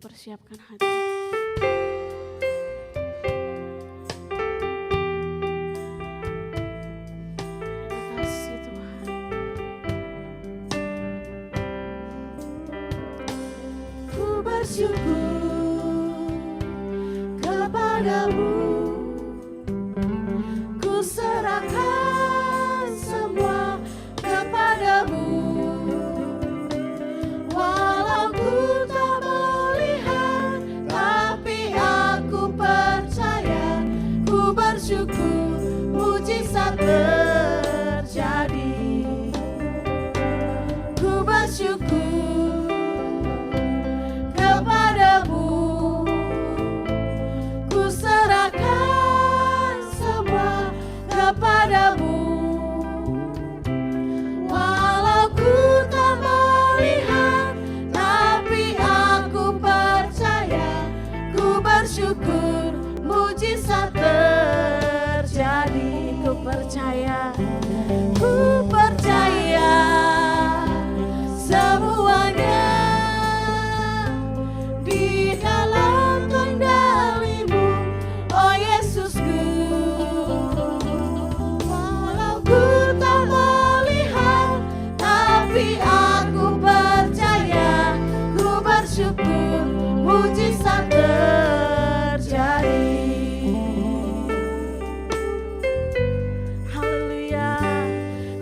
persiapkan hati. Terima kasih Tuhan. Ku bersyukur kepadamu, ku serahkan semua kepadamu. Walau ku tak melihat, tapi aku percaya. Ku bersyukur mujizat terjadi. Ku bersyukur kepadamu, ku serahkan semua kepadamu. Walau ku tak melihat, tapi aku percaya. Ku bersyukur mujizat terjadi. Ku percaya, ku percaya semuanya di dalam kendali-Mu, oh Yesusku. Walau ku tak melihat, tapi aku percaya. Ku bersyukur mujizat terjadi. Haleluya.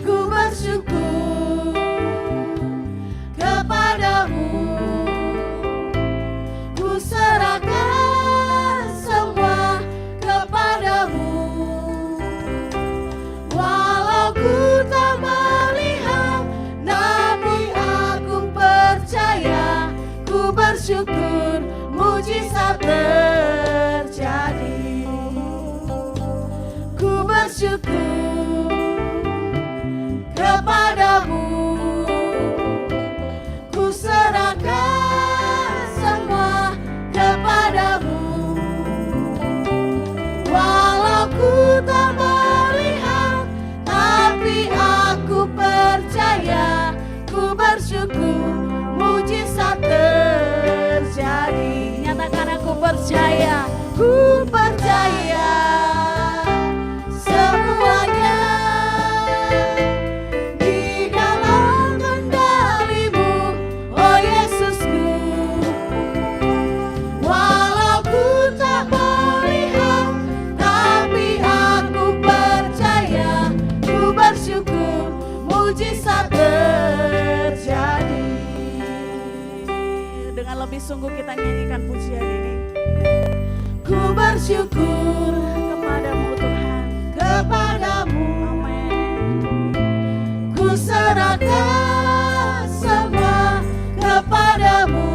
Ku bersyukur kepadamu, ku serahkan semua kepadamu. Walau ku tak melihat, tapi aku percaya. Ku bersyukur mujizat terjadi. Ku bersyukur kepadamu, ku serahkan semua kepadamu. Walau ku tak melihat, tapi aku percaya. Ku bersyukur mujizat terjadi. Nyatakan aku percaya, ku percaya semuanya di dalam kendali-Mu, oh Yesusku. Walau ku tak melihat, tapi aku percaya. Ku bersyukur mujizat terjadi. Dengan lebih sungguh kita nyanyikan pujian ini. Ku bersyukur kepadamu Tuhan, kepadamu. Amin. Ku serahkan semua kepadamu,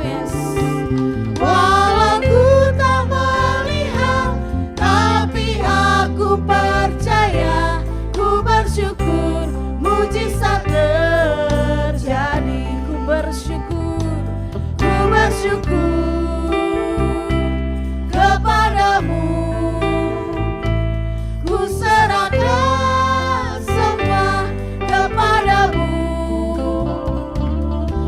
yes. Walau ku tak melihat, tapi aku percaya. Ku bersyukur mujizat terjadi. Ku bersyukur, ku bersyukur kepadamu, ku serahkan semua kepadamu.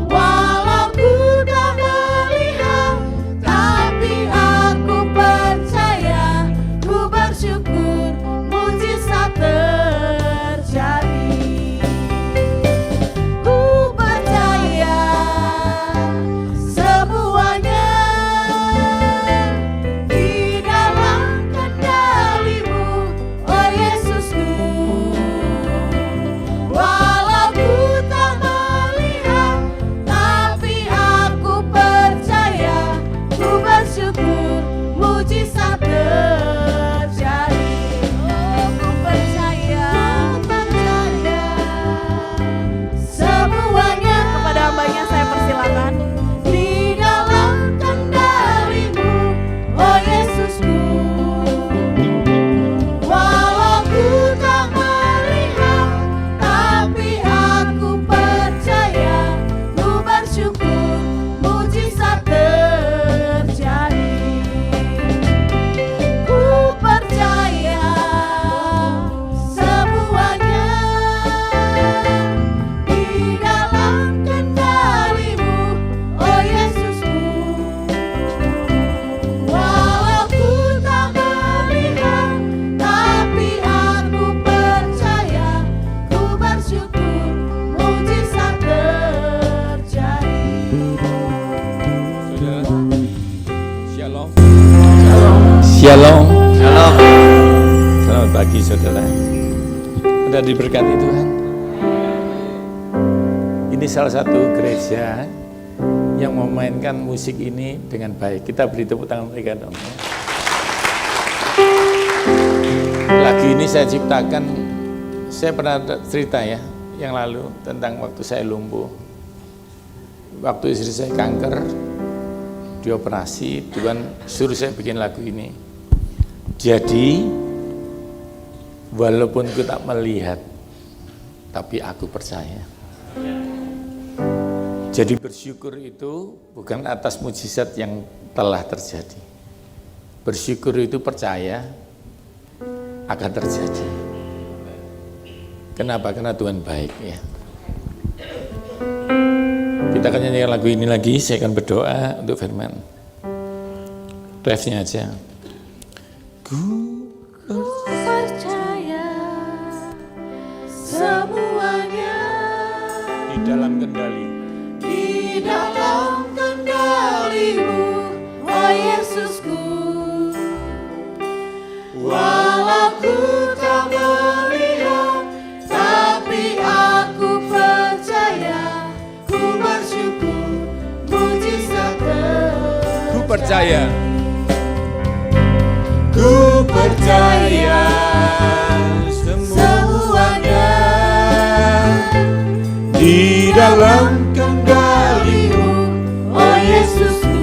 Walau ku tak melihat, tapi aku percaya. Ku bersyukur mujizat terjadi. Ku percaya semuanya Shalom. Shalom. Selamat pagi saudara. Sudah diberkati Tuhan. Ini salah satu gereja yang memainkan musik ini dengan baik. Kita beri tepuk tangan mereka dong. Lagu ini saya ciptakan, saya pernah cerita ya yang lalu tentang waktu saya lumpuh. Waktu istri saya kanker, dioperasi, Tuhan suruh saya bikin lagu ini. Jadi walaupun ku tak melihat, tapi aku percaya. Jadi bersyukur itu bukan atas mujizat yang telah terjadi. Bersyukur itu percaya akan terjadi. Kenapa? Karena Tuhan baik ya. Kita akan nyanyikan lagu ini lagi, saya akan berdoa untuk firman. Refnya aja. Ku percaya semuanya di dalam kendali. di dalam kendali-Mu, oh Yesusku. Walau ku tak melihat, tapi aku percaya. Ku bersyukur mujizat Ku percaya. Ku percaya semuanya di dalam kendali-Mu, oh Yesusku.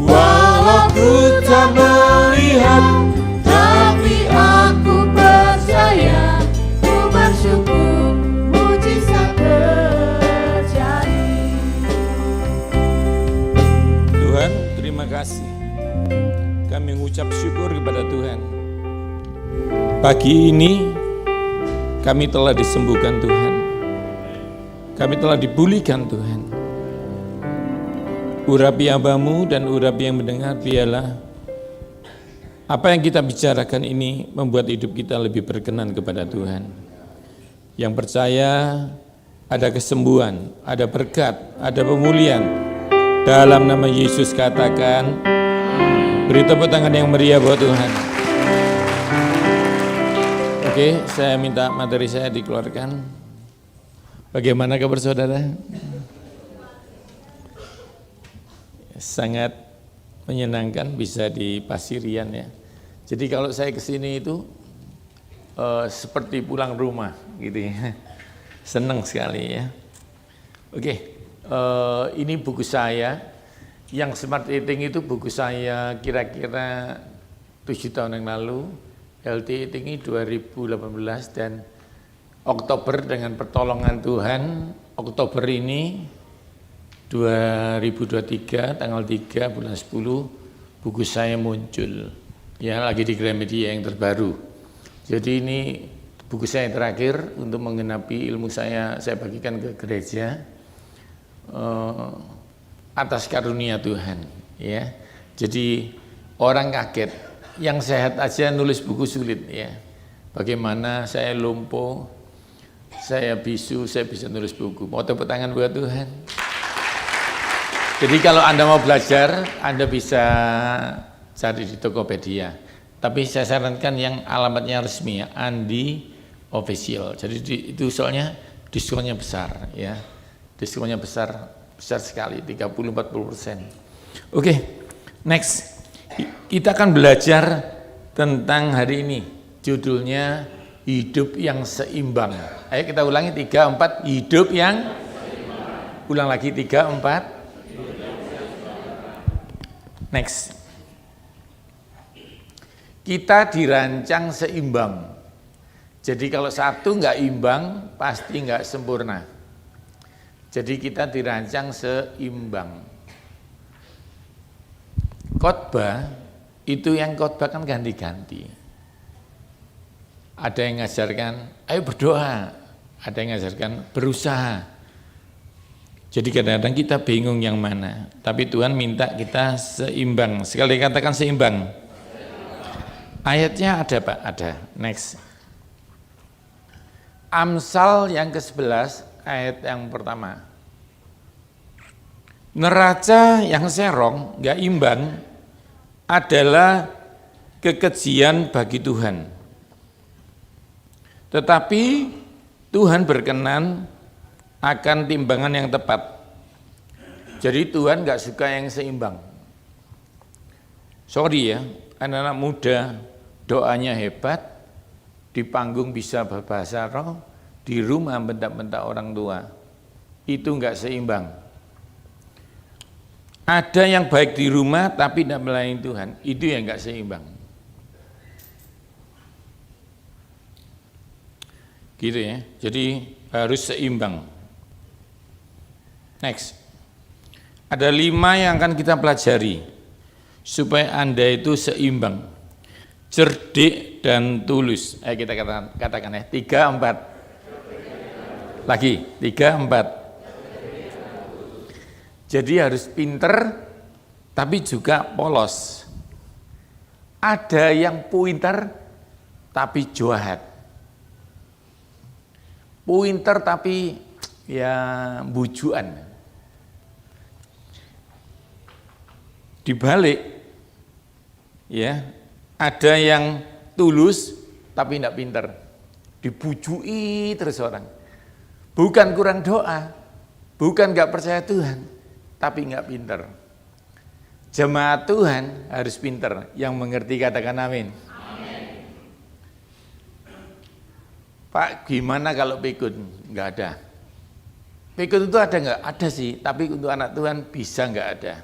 Walau ku tak melihat, tapi aku percaya. Ku bersyukur mujizat terjadi. Tuhan, terima kasih. Kami mengucap syukur kepada Tuhan. Pagi ini kami telah disembuhkan Tuhan. Kami telah dipulihkan Tuhan. Urapi Abamu dan urapi yang mendengar, biarlah apa yang kita bicarakan ini membuat hidup kita lebih berkenan kepada Tuhan. Yang percaya ada kesembuhan, ada berkat, ada pemulihan. Dalam nama Yesus katakan, beri tepuk tangan yang meriah buat Tuhan. Oke, saya minta materi saya dikeluarkan. Bagaimana kabar saudara? Sangat menyenangkan bisa di Pasirian ya. Jadi kalau saya kesini itu seperti pulang rumah gitu ya. Senang sekali ya. Oke, ini buku saya. Yang Smart Eating itu buku saya kira-kira 7 tahun yang lalu. Healthy Eating ini 2018 dan Oktober dengan pertolongan Tuhan, Oktober ini 2023 tanggal 3 bulan 10 buku saya muncul. Ya, lagi di Gramedia yang terbaru. Jadi ini buku saya yang terakhir untuk menggenapi ilmu saya bagikan ke gereja. Atas karunia Tuhan ya. Jadi orang kaget, yang sehat aja nulis buku sulit ya. Bagaimana saya lumpuh, saya bisu, saya bisa nulis buku. Mau tepuk tangan buat Tuhan. Jadi kalau Anda mau belajar, Anda bisa cari di Tokopedia. Tapi saya sarankan yang alamatnya resmi ya, Andi Official. Jadi itu soalnya diskonnya besar ya. Diskonnya besar sekali, 30-40%. Oke, next. Kita akan belajar tentang hari ini. Judulnya hidup yang seimbang. Ayo kita ulangi 3, 4, hidup yang seimbang. Ulang lagi 3, 4. Next. Kita dirancang seimbang. Jadi kalau satu nggak imbang, pasti nggak sempurna. Jadi kita dirancang seimbang. Khotbah itu yang khotbah kan ganti-ganti. Ada yang ngajarkan, ayo berdoa. Ada yang ngajarkan berusaha. Jadi kadang-kadang kita bingung yang mana. Tapi Tuhan minta kita seimbang. Sekali katakan seimbang. Ayatnya ada Pak? Ada. Next. Amsal yang ke-11 ayat yang pertama. Neraca yang serong, gak imbang, adalah kekejian bagi Tuhan. Tetapi Tuhan berkenan akan timbangan yang tepat. Jadi Tuhan nggak suka yang seimbang. Sorry ya, anak-anak muda doanya hebat, di panggung bisa berbahasa roh, di rumah bentak-bentak orang tua. Itu nggak seimbang. Ada yang baik di rumah tapi tidak melayani Tuhan, itu yang nggak seimbang. Gitu ya, jadi harus seimbang. Next, ada 5 yang akan kita pelajari supaya Anda itu seimbang, cerdik dan tulus. Kita katakan ya, 3, 4. Lagi, 3, 4. Jadi harus pinter, tapi juga polos. Ada yang pinter, tapi jahat. Pinter tapi ya bujuan. Dibalik, ya ada yang tulus tapi tidak pinter, dibujui terus orang. Bukan kurang doa, bukan nggak percaya Tuhan, tapi nggak pinter. Jemaat Tuhan harus pinter, yang mengerti katakan amin. Pak, gimana kalau pikun? Nggak ada. Pikun itu ada nggak? Ada sih, tapi untuk anak Tuhan bisa nggak ada.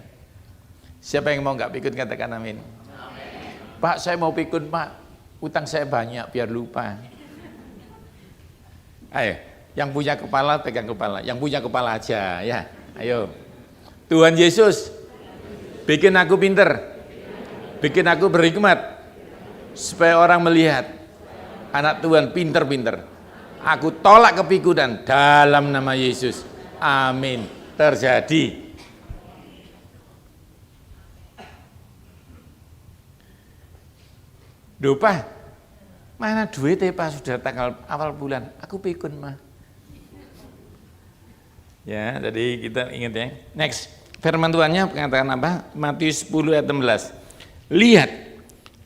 Siapa yang mau nggak pikun katakan amin. Pak, saya mau pikun Pak, utang saya banyak biar lupa. Ayo, yang punya kepala pegang kepala, yang punya kepala aja ya. Ayo, Tuhan Yesus, bikin aku pinter, bikin aku berhikmat, supaya orang melihat anak Tuhan pinter-pinter. Aku tolak kepikunan dalam nama Yesus. Amin. Terjadi. Duh Pak, mana duitnya Pak, sudah tanggal awal bulan, aku pikun mah. Ya, tadi kita ingat ya. Next, firman Tuhannya mengatakan apa? Matius 10 ayat 16. Lihat,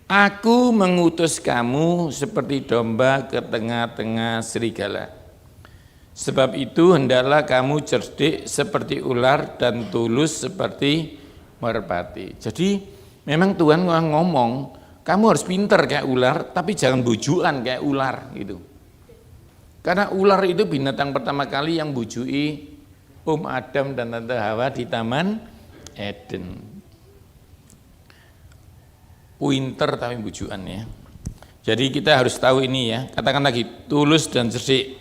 aku mengutus kamu seperti domba ke tengah-tengah serigala. Sebab itu hendaklah kamu cerdik seperti ular dan tulus seperti merpati. Jadi memang Tuhan ngomong, kamu harus pinter kayak ular, tapi jangan bujuan kayak ular gitu. Karena ular itu binatang pertama kali yang bujui Adam dan Tante Hawa di Taman Eden. Pinter tapi bujuan ya. Jadi kita harus tahu ini ya. Katakan lagi, tulus dan cerdik.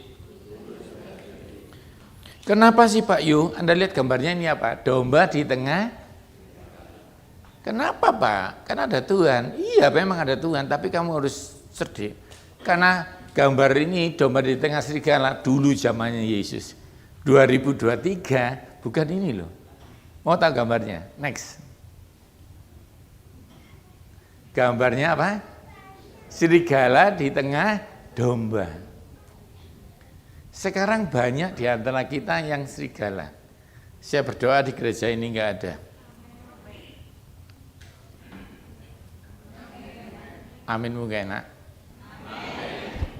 Kenapa sih Pak Yu? Anda lihat gambarnya ini apa? Domba di tengah. Kenapa Pak? Karena ada Tuhan. Iya memang ada Tuhan, tapi kamu harus cerdik. Karena gambar ini domba di tengah serigala dulu zamannya Yesus. 2023 bukan ini loh. Mau tahu gambarnya? Next. Gambarnya apa? Serigala di tengah domba. Sekarang banyak di antara kita yang serigala. Saya berdoa di gereja ini enggak ada. Amin mungkin enak.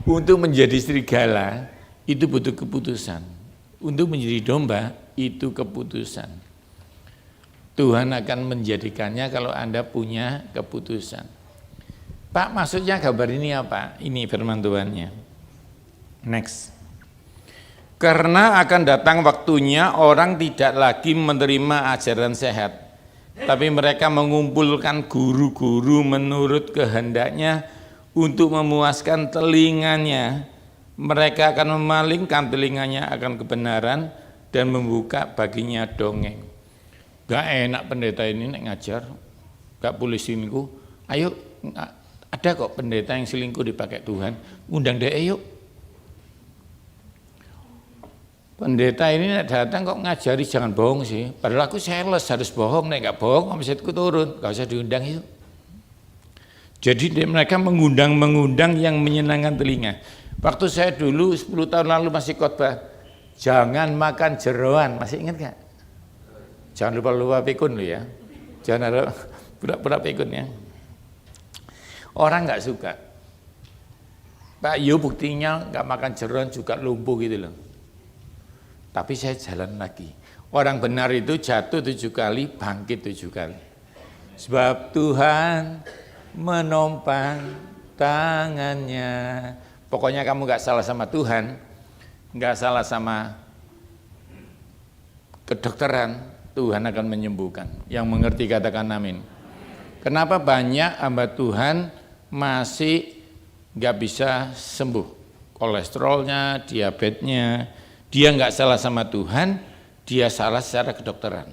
Untuk menjadi serigala itu butuh keputusan. Untuk menjadi domba itu keputusan. Tuhan akan menjadikannya kalau Anda punya keputusan. Pak, maksudnya gambar ini apa? Ini firman Tuhannya. Next. Karena akan datang waktunya orang tidak lagi menerima ajaran sehat, tapi mereka mengumpulkan guru-guru menurut kehendaknya untuk memuaskan telinganya. Mereka akan memalingkan telinganya akan kebenaran dan membuka baginya dongeng. Gak enak pendeta ini ngajar, gak boleh selingkuh. Ayo, ada kok pendeta yang selingkuh dipakai Tuhan, undang dia yuk. Pendeta ini datang kok ngajari jangan bohong sih. Padahal aku sales harus bohong, nek gak bohong omsetku turun, gak usah diundang yuk. Jadi mereka mengundang yang menyenangkan telinga. Waktu saya dulu 10 tahun lalu masih khotbah, jangan makan jeroan, masih ingat gak? Jangan lupa pikun lo ya. Jangan pura-pura pikun ya. Orang nggak suka. Pak Yo buktinya nggak makan jeroan juga lumpuh gitu loh. Tapi saya jalan lagi. Orang benar itu jatuh 7 kali, bangkit 7 kali. Sebab Tuhan menopang tangannya. Pokoknya kamu nggak salah sama Tuhan, nggak salah sama kedokteran, Tuhan akan menyembuhkan. Yang mengerti katakan amin. Kenapa banyak hamba Tuhan masih nggak bisa sembuh? Kolesterolnya, diabetesnya, dia nggak salah sama Tuhan, dia salah secara kedokteran.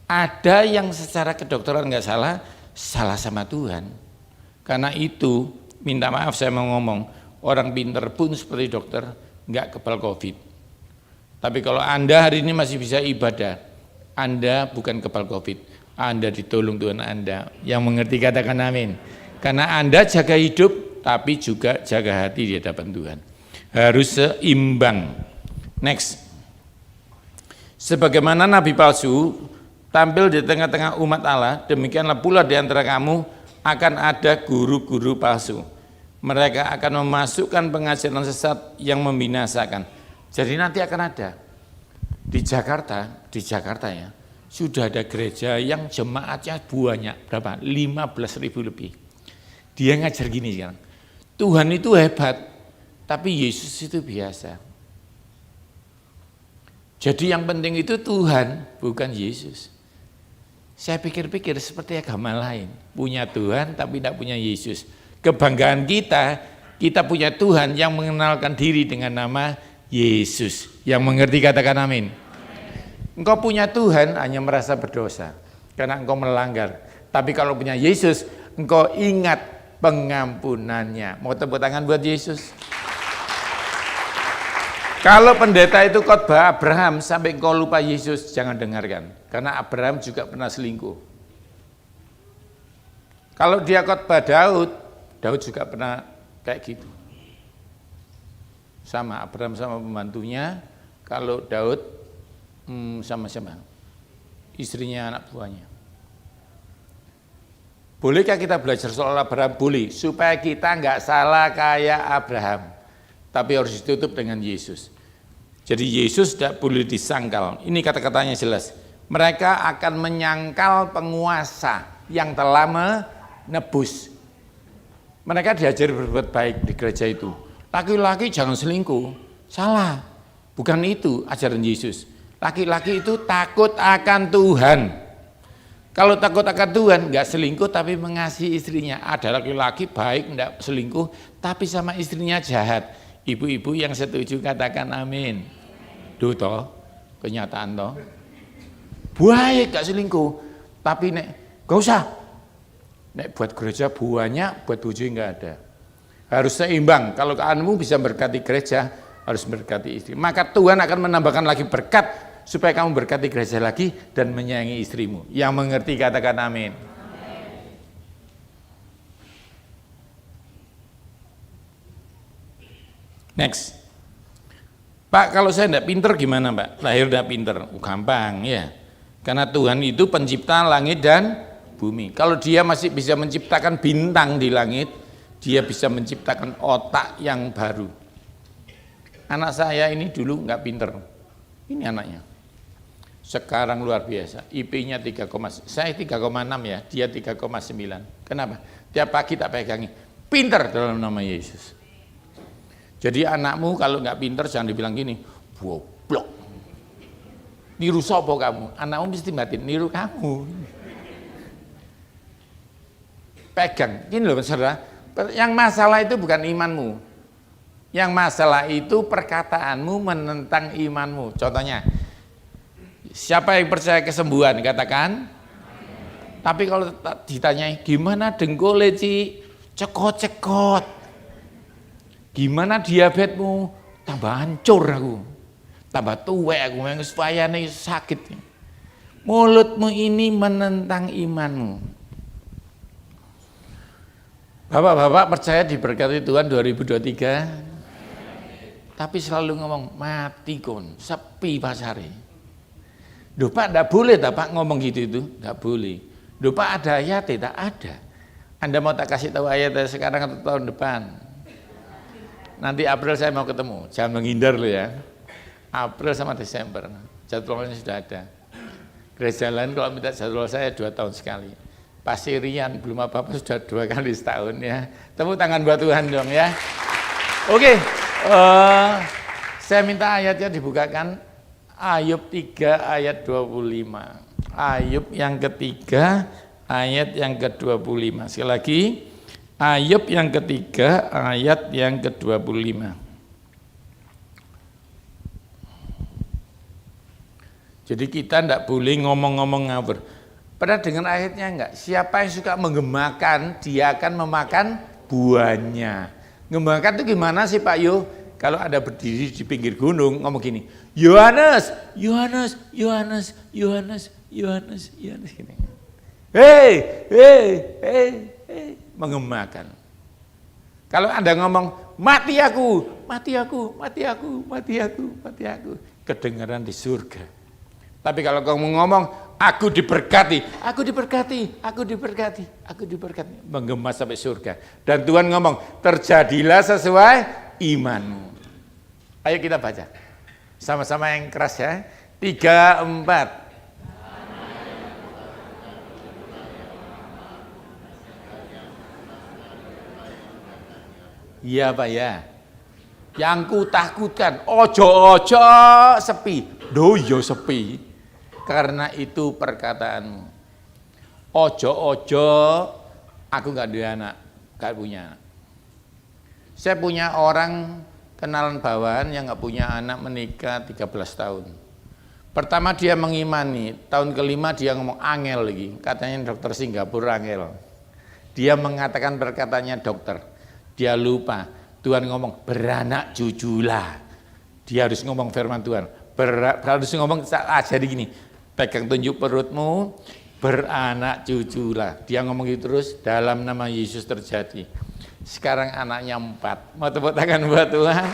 Ada yang secara kedokteran nggak salah, salah sama Tuhan. Karena itu, minta maaf saya mau ngomong, orang pinter pun seperti dokter nggak kebal COVID. Tapi kalau Anda hari ini masih bisa ibadah, Anda bukan kebal COVID, Anda ditolong Tuhan Anda. Yang mengerti katakan amin. Karena Anda jaga hidup, tapi juga jaga hati di hadapan Tuhan. Harus seimbang. Next. Sebagaimana nabi palsu tampil di tengah-tengah umat Allah, demikianlah pula di antara kamu akan ada guru-guru palsu. Mereka akan memasukkan pengajaran sesat yang membinasakan. Jadi nanti akan ada di Jakarta ya, sudah ada gereja yang jemaatnya banyak, berapa? 15.000 lebih. Dia ngajar gini sekarang, Tuhan itu hebat, tapi Yesus itu biasa. Jadi yang penting itu Tuhan, bukan Yesus. Saya pikir-pikir seperti agama lain, punya Tuhan tapi tidak punya Yesus. Kebanggaan kita punya Tuhan yang mengenalkan diri dengan nama Yesus. Yang mengerti katakan amin. Engkau punya Tuhan hanya merasa berdosa karena engkau melanggar. Tapi kalau punya Yesus, engkau ingat pengampunannya. Mau tepuk tangan buat Yesus? Kalau pendeta itu khotbah Abraham sampai engkau lupa Yesus, jangan dengarkan. Karena Abraham juga pernah selingkuh. Kalau dia khotbah Daud juga pernah kayak gitu. Sama Abraham sama pembantunya, kalau Daud sama-sama istrinya anak buahnya. Bolehkah kita belajar soal Abraham? Boleh, supaya kita nggak salah kayak Abraham. Tapi harus ditutup dengan Yesus. Jadi Yesus tidak boleh disangkal. Ini kata-katanya jelas. Mereka akan menyangkal penguasa yang telah menebus. Mereka diajar berbuat baik di gereja itu. Laki-laki jangan selingkuh. Salah. Bukan itu ajaran Yesus. Laki-laki itu takut akan Tuhan. Kalau takut akan Tuhan, nggak selingkuh tapi mengasihi istrinya. Ada laki-laki baik, nggak selingkuh, tapi sama istrinya jahat. Ibu-ibu yang setuju katakan amin. Duh toh, kenyataan toh. Baik nggak selingkuh, tapi nggak usah. Nek buat gereja banyak, buat bojo nggak ada. Harus seimbang. Kalau kamu bisa berkati gereja, harus berkati istri. Maka Tuhan akan menambahkan lagi berkat supaya kamu berkati gereja lagi dan menyayangi istrimu. Yang mengerti katakan amin. Next. Pak, kalau saya tidak pinter gimana Pak? Lahir tidak pinter? Gampang ya. Karena Tuhan itu pencipta langit dan bumi. Kalau dia masih bisa menciptakan bintang di langit, dia bisa menciptakan otak yang baru. Anak saya ini dulu nggak pinter. Ini anaknya. Sekarang luar biasa. IP-nya 3, saya 3,6 ya, dia 3,9. Kenapa? Tiap pagi tak pegangi. Pinter dalam nama Yesus. Jadi anakmu kalau nggak pinter jangan dibilang gini, goblok. Niru sopo kamu? Anakmu mesti batin niru kamu. Pegang. Gini loh saudara. Yang masalah itu bukan imanmu. Yang masalah itu perkataanmu menentang imanmu. Contohnya, siapa yang percaya kesembuhan? Katakan. Tapi kalau ditanya, gimana dengkule Ci? Cekot-cekot. Gimana diabetesmu? Tambah hancur aku. Tambah tuwek aku, yang supayane sakit. Mulutmu ini menentang imanmu. Bapak-bapak percaya diberkati Tuhan 2023? Tapi selalu ngomong, mati kon, sepi pasare. Duh Pak, enggak boleh tak Pak ngomong gitu itu? Enggak boleh. Loh Pak, ada ayat? Tidak ada. Anda mau tak kasih tahu ayat sekarang atau tahun depan? Nanti April saya mau ketemu, jangan menghindar lo ya. April sama Desember, jadwalnya sudah ada. Gereja lain kalau minta jadwal saya 2 tahun sekali. Pasirian belum apa-apa sudah 2 kali setahun ya. Tepuk tangan buat Tuhan dong ya. Oke, saya minta ayatnya dibukakan. Ayub 3 ayat 25. Ayub yang ketiga ayat yang ke-25. Sekali lagi, Ayub yang ketiga ayat yang ke-25. Jadi kita tidak boleh ngomong-ngomong ngawur. Pernah dengar ayatnya enggak? Siapa yang suka menggemakan, dia akan memakan buahnya. Ngemakan itu gimana sih Pak Yo? Kalau ada berdiri di pinggir gunung ngomong gini, Yohanes, Yohanes, Yohanes, Yohanes, Yohanes, Yohanes gini. Hei, hei, hei, hei, mengemakan. Kalau Anda ngomong, mati aku, mati aku, mati aku, mati aku, mati aku, kedengaran di surga. Tapi kalau kamu ngomong, aku diberkati, aku diberkati, aku diberkati, aku diberkati, menggema sampai surga. Dan Tuhan ngomong, terjadilah sesuai imanmu. Ayo kita baca, sama-sama yang keras ya. 3, 4. Iya Pak ya. Yang kutakutkan, ojo-ojo sepi. Doyo sepi. Karena itu perkataanmu. Ojo-ojo, aku gak ada anak, gak punya anak. Saya punya orang kenalan bawahan yang gak punya anak, menikah 13 tahun. Pertama dia mengimani, tahun kelima dia ngomong angel lagi. Katanya dokter Singapura angel. Dia mengatakan perkataannya dokter. Dia lupa, Tuhan ngomong beranak cuculah. Dia harus ngomong firman Tuhan. Harus ngomong jadi gini, pegang tunjuk perutmu, beranak cuculah. Dia ngomong gitu terus, dalam nama Yesus terjadi. Sekarang anaknya 4. Mau tepuk tangan buat Tuhan?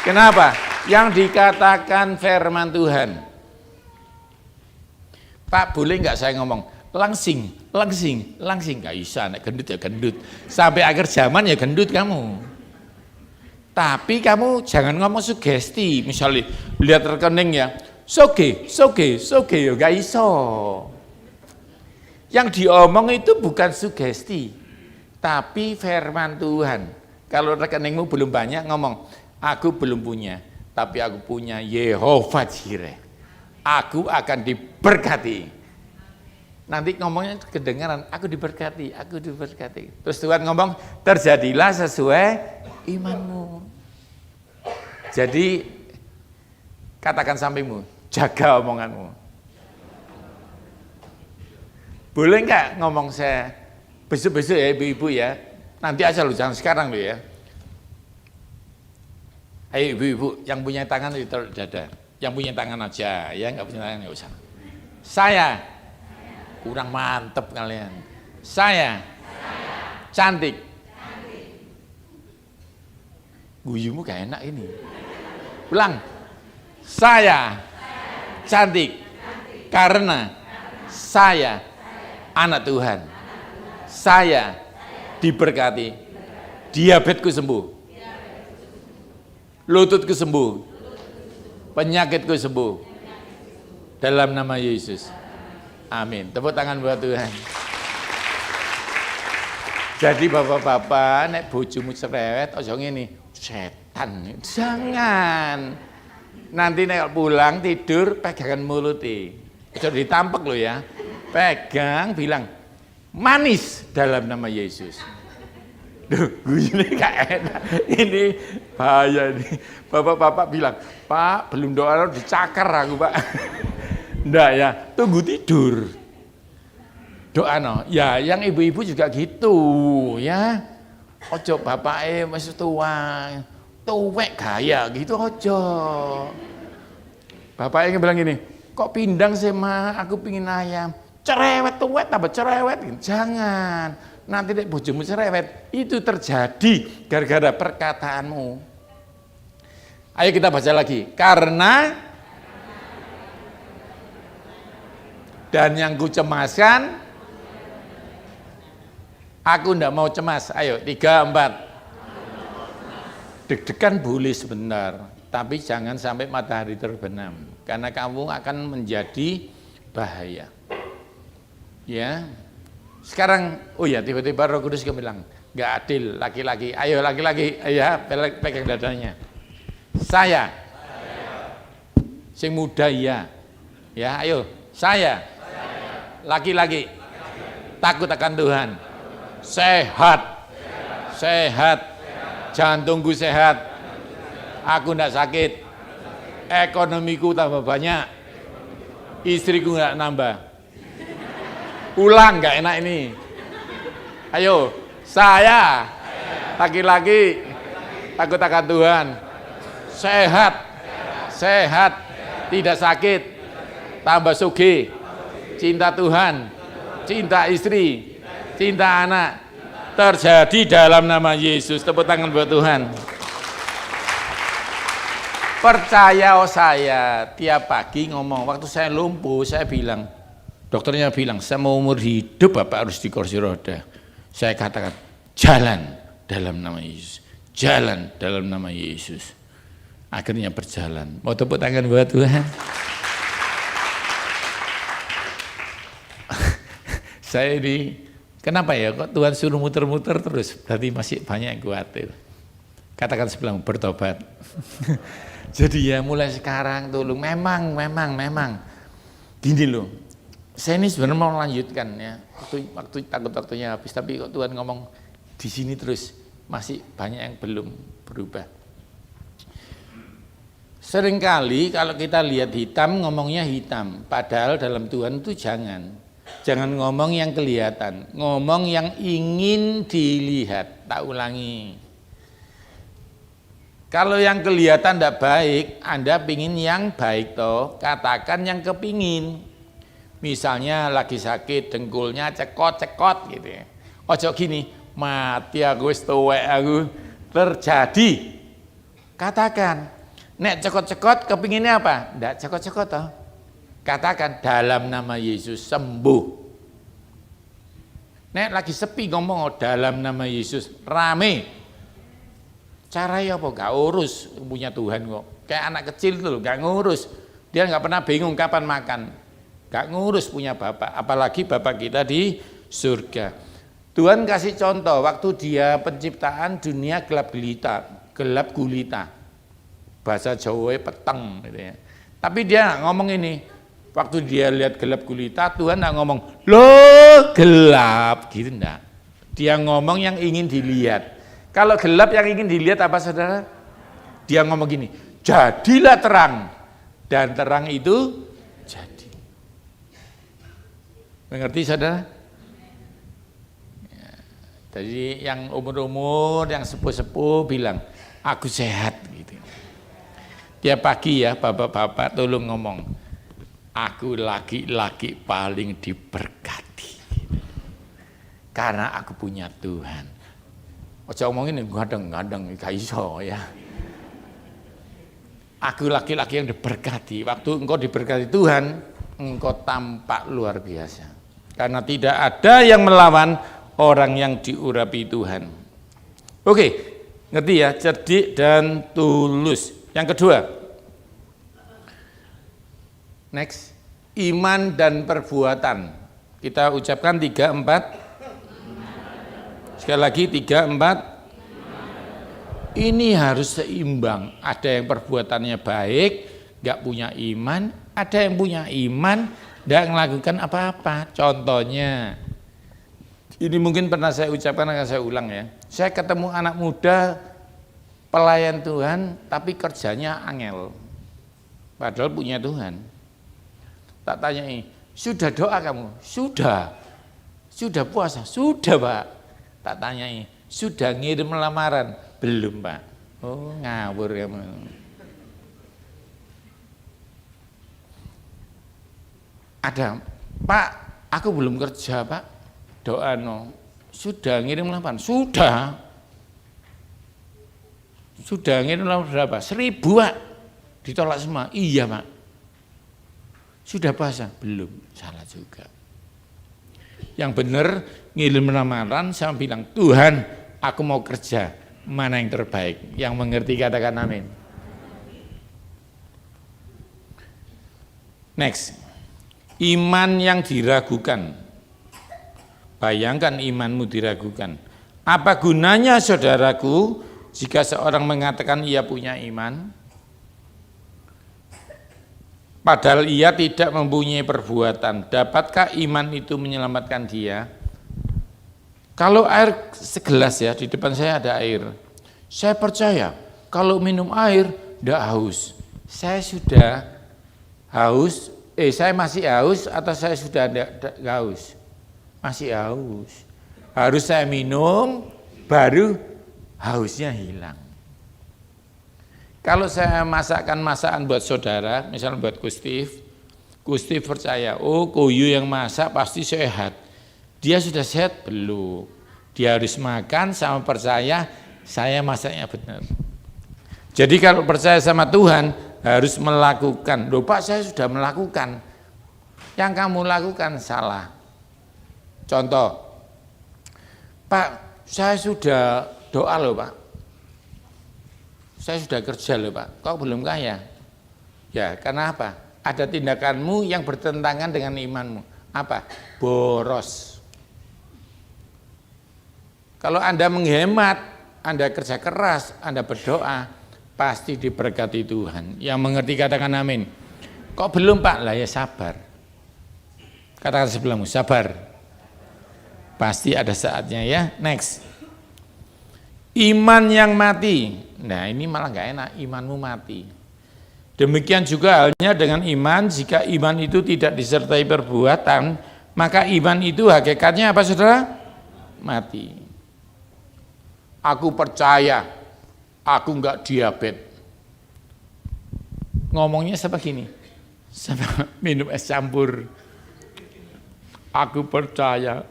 Kenapa? Yang dikatakan firman Tuhan. Pak, boleh nggak saya ngomong? Langsing, gak bisa, nek gendut ya gendut. Sampai akhir zaman ya gendut kamu. Tapi kamu jangan ngomong sugesti. Misalnya lihat rekening ya, soge, ya gak iso. Yang diomong itu bukan sugesti, tapi firman Tuhan. Kalau rekeningmu belum banyak ngomong, aku belum punya, tapi aku punya Yehova Jireh. Aku akan diberkati. Nanti ngomongnya kedengaran, aku diberkati, aku diberkati. Terus Tuhan ngomong, terjadilah sesuai imanmu. Jadi katakan sampingmu, jaga omonganmu. Boleh enggak ngomong saya besok-besok ya ibu-ibu ya, nanti aja lu, jangan sekarang lu ya. Ayo ibu-ibu, yang punya tangan itu dada, yang punya tangan aja, ya enggak punya tangan enggak usah. Saya kurang mantep kalian. Saya cantik. Guyumu gak enak ini. Ulang. Saya cantik. Karena saya anak Tuhan. Saya diberkati. Diabetesku sembuh. Lututku sembuh. Penyakitku sembuh. Dalam nama Yesus. Amin. Tepuk tangan buat Tuhan. Jadi bapak-bapak, nek bojomu cerewet, ojo ngene, setan. Jangan. Nanti nek pulang tidur pegangan mulutnya. Ojo ditampek lo ya. Pegang, bilang manis dalam nama Yesus. Duh, ini gak enak. Ini bahaya nih. Bapak-bapak bilang, Pak, belum doa dicakar aku, Pak. Nggak ya, tunggu tidur. Doa no. Ya, yang ibu-ibu juga gitu ya. Ojo bapake wis tua, tuwek gaya gitu ojo. Bapaknya bilang gini, kok pindang sih Ma, aku pingin ayam. Cerewet tuwek tambah cerewet. Jangan. Nanti dek bojomu cerewet, itu terjadi gara-gara perkataanmu. Ayo kita baca lagi. Karena Dan yang kucemaskan, aku ndak mau cemas. Ayo, 3, 4. Deg-degan boleh sebentar, tapi jangan sampai matahari terbenam, karena kamu akan menjadi bahaya. Ya, sekarang, oh ya, tiba-tiba Roh Kudus bilang, nggak adil laki-laki. Ayo laki-laki, ya pegang dadanya. Saya. Sing muda ya, ayo saya. Laki-laki. Takut akan Tuhan. Sehat. Jantungku sehat. Aku ndak sakit. Ekonomiku tambah banyak. Istriku nggak nambah. Ulang, nggak enak ini. Ayo, saya laki-laki takut akan Tuhan, sehat, tidak sakit, tambah sugih, cinta Tuhan, cinta istri, cinta anak, terjadi dalam nama Yesus. Tepuk tangan buat Tuhan. Percaya saya, tiap pagi ngomong, waktu saya lumpuh, saya bilang, dokternya bilang, semua umur hidup Bapak harus di kursi roda. Saya katakan, jalan dalam nama Yesus. Jalan dalam nama Yesus. Akhirnya berjalan. Mau tepuk tangan buat Tuhan? Saya ini, kenapa ya kok Tuhan suruh muter-muter terus? Berarti masih banyak yang khawatir. Katakan sebelah, bertobat. Jadi ya mulai sekarang tolong, memang. Gini loh, saya ini sebenarnya mau lanjutkan ya. Waktu takut waktunya habis, tapi kok Tuhan ngomong di sini terus, masih banyak yang belum berubah. Seringkali kalau kita lihat hitam, ngomongnya hitam. Padahal dalam Tuhan itu jangan ngomong yang kelihatan, ngomong yang ingin dilihat. Tak ulangi. Kalau yang kelihatan tidak baik, Anda pingin yang baik toh, katakan yang kepingin. Misalnya lagi sakit, dengkulnya cekot gitu ya. Ojo gini, mati aku wis tuwek aku, terjadi. Katakan, nek cekot-cekot kepinginnya apa? Ndak cekot-cekot toh. Katakan dalam nama Yesus sembuh. Nek lagi sepi ngomong dalam nama Yesus rame. Caranya apa? Gak urus punya Tuhan kok. Kayak anak kecil tuh gak ngurus. Dia gak pernah bingung kapan makan. Gak ngurus punya Bapak. Apalagi Bapak kita di surga. Tuhan kasih contoh waktu dia penciptaan dunia gelap gulita. Bahasa Jawa peteng gitu ya. Tapi dia gak ngomong ini. Waktu dia lihat gelap gulita, Tuhan gak ngomong, loh gelap gitu enggak. Dia ngomong yang ingin dilihat. Kalau gelap yang ingin dilihat apa saudara? Dia ngomong gini, jadilah terang. Dan terang itu jadi. Mengerti saudara? Ya, jadi yang umur-umur, yang sepuh-sepuh bilang, aku sehat. Gitu. Tiap pagi ya bapak-bapak tolong ngomong, aku laki-laki paling diberkati. Karena aku punya Tuhan. Ojo ngomongin gadang-gadang gak iso ya. Aku laki-laki yang diberkati. Waktu engkau diberkati Tuhan, engkau tampak luar biasa. Karena tidak ada yang melawan orang yang diurapi Tuhan. Oke, ngerti ya, cerdik dan tulus. Yang kedua, next, iman dan perbuatan. Kita ucapkan 3, 4. Sekali lagi 3, 4. Ini harus seimbang. Ada yang perbuatannya baik, gak punya iman. Ada yang punya iman, gak melakukan apa-apa. Contohnya, ini mungkin pernah saya ucapkan, akan saya ulang ya. Saya ketemu anak muda, pelayan Tuhan, tapi kerjanya angel. Padahal punya Tuhan. Tak tanyai, sudah doa kamu? Sudah. Sudah puasa? Sudah Pak. Tak tanyai, sudah ngirim lamaran? Belum Pak. Oh ngawur kamu. Ada, Pak, aku belum kerja Pak. Doa no. Sudah ngirim lamaran? Sudah. Sudah ngirim lamaran berapa? 1000 Pak. Ditolak semua? Iya Pak. Sudah puasa? Belum, salah juga. Yang benar ngirim lamaran sama bilang, Tuhan aku mau kerja, mana yang terbaik? Yang mengerti katakan amin. Next, iman yang diragukan. Bayangkan imanmu diragukan. Apa gunanya saudaraku jika seorang mengatakan ia punya iman, padahal ia tidak mempunyai perbuatan? Dapatkah iman itu menyelamatkan dia? Kalau air segelas ya, di depan saya ada air. Saya percaya kalau minum air tidak haus. Saya sudah haus, saya masih haus atau saya sudah tidak haus? Masih haus. Harus saya minum baru hausnya hilang. Kalau saya masakkan masakan buat saudara, misalnya buat Kustif percaya, oh Koyo yang masak pasti sehat. Dia sudah sehat? Belum. Dia harus makan sama percaya saya masaknya benar. Jadi kalau percaya sama Tuhan harus melakukan. Loh Pak, saya sudah melakukan. Yang kamu lakukan salah. Contoh, Pak, saya sudah doa loh Pak. Saya sudah kerja loh Pak, kok belum kaya? Ya, karena apa? Ada tindakanmu yang bertentangan dengan imanmu. Apa? Boros. Kalau Anda menghemat, Anda kerja keras, Anda berdoa, pasti diberkati Tuhan. Yang mengerti katakan amin. Kok belum Pak? Lah ya sabar. Katakan sebelahmu, sabar. Pasti ada saatnya ya. Next. Iman yang mati. Nah ini malah gak enak, imanmu mati. Demikian juga halnya dengan iman, jika iman itu tidak disertai perbuatan, maka iman itu hakikatnya apa saudara? Mati. Aku percaya, aku enggak diabetes. Ngomongnya sama gini, sama minum es campur. Aku percaya,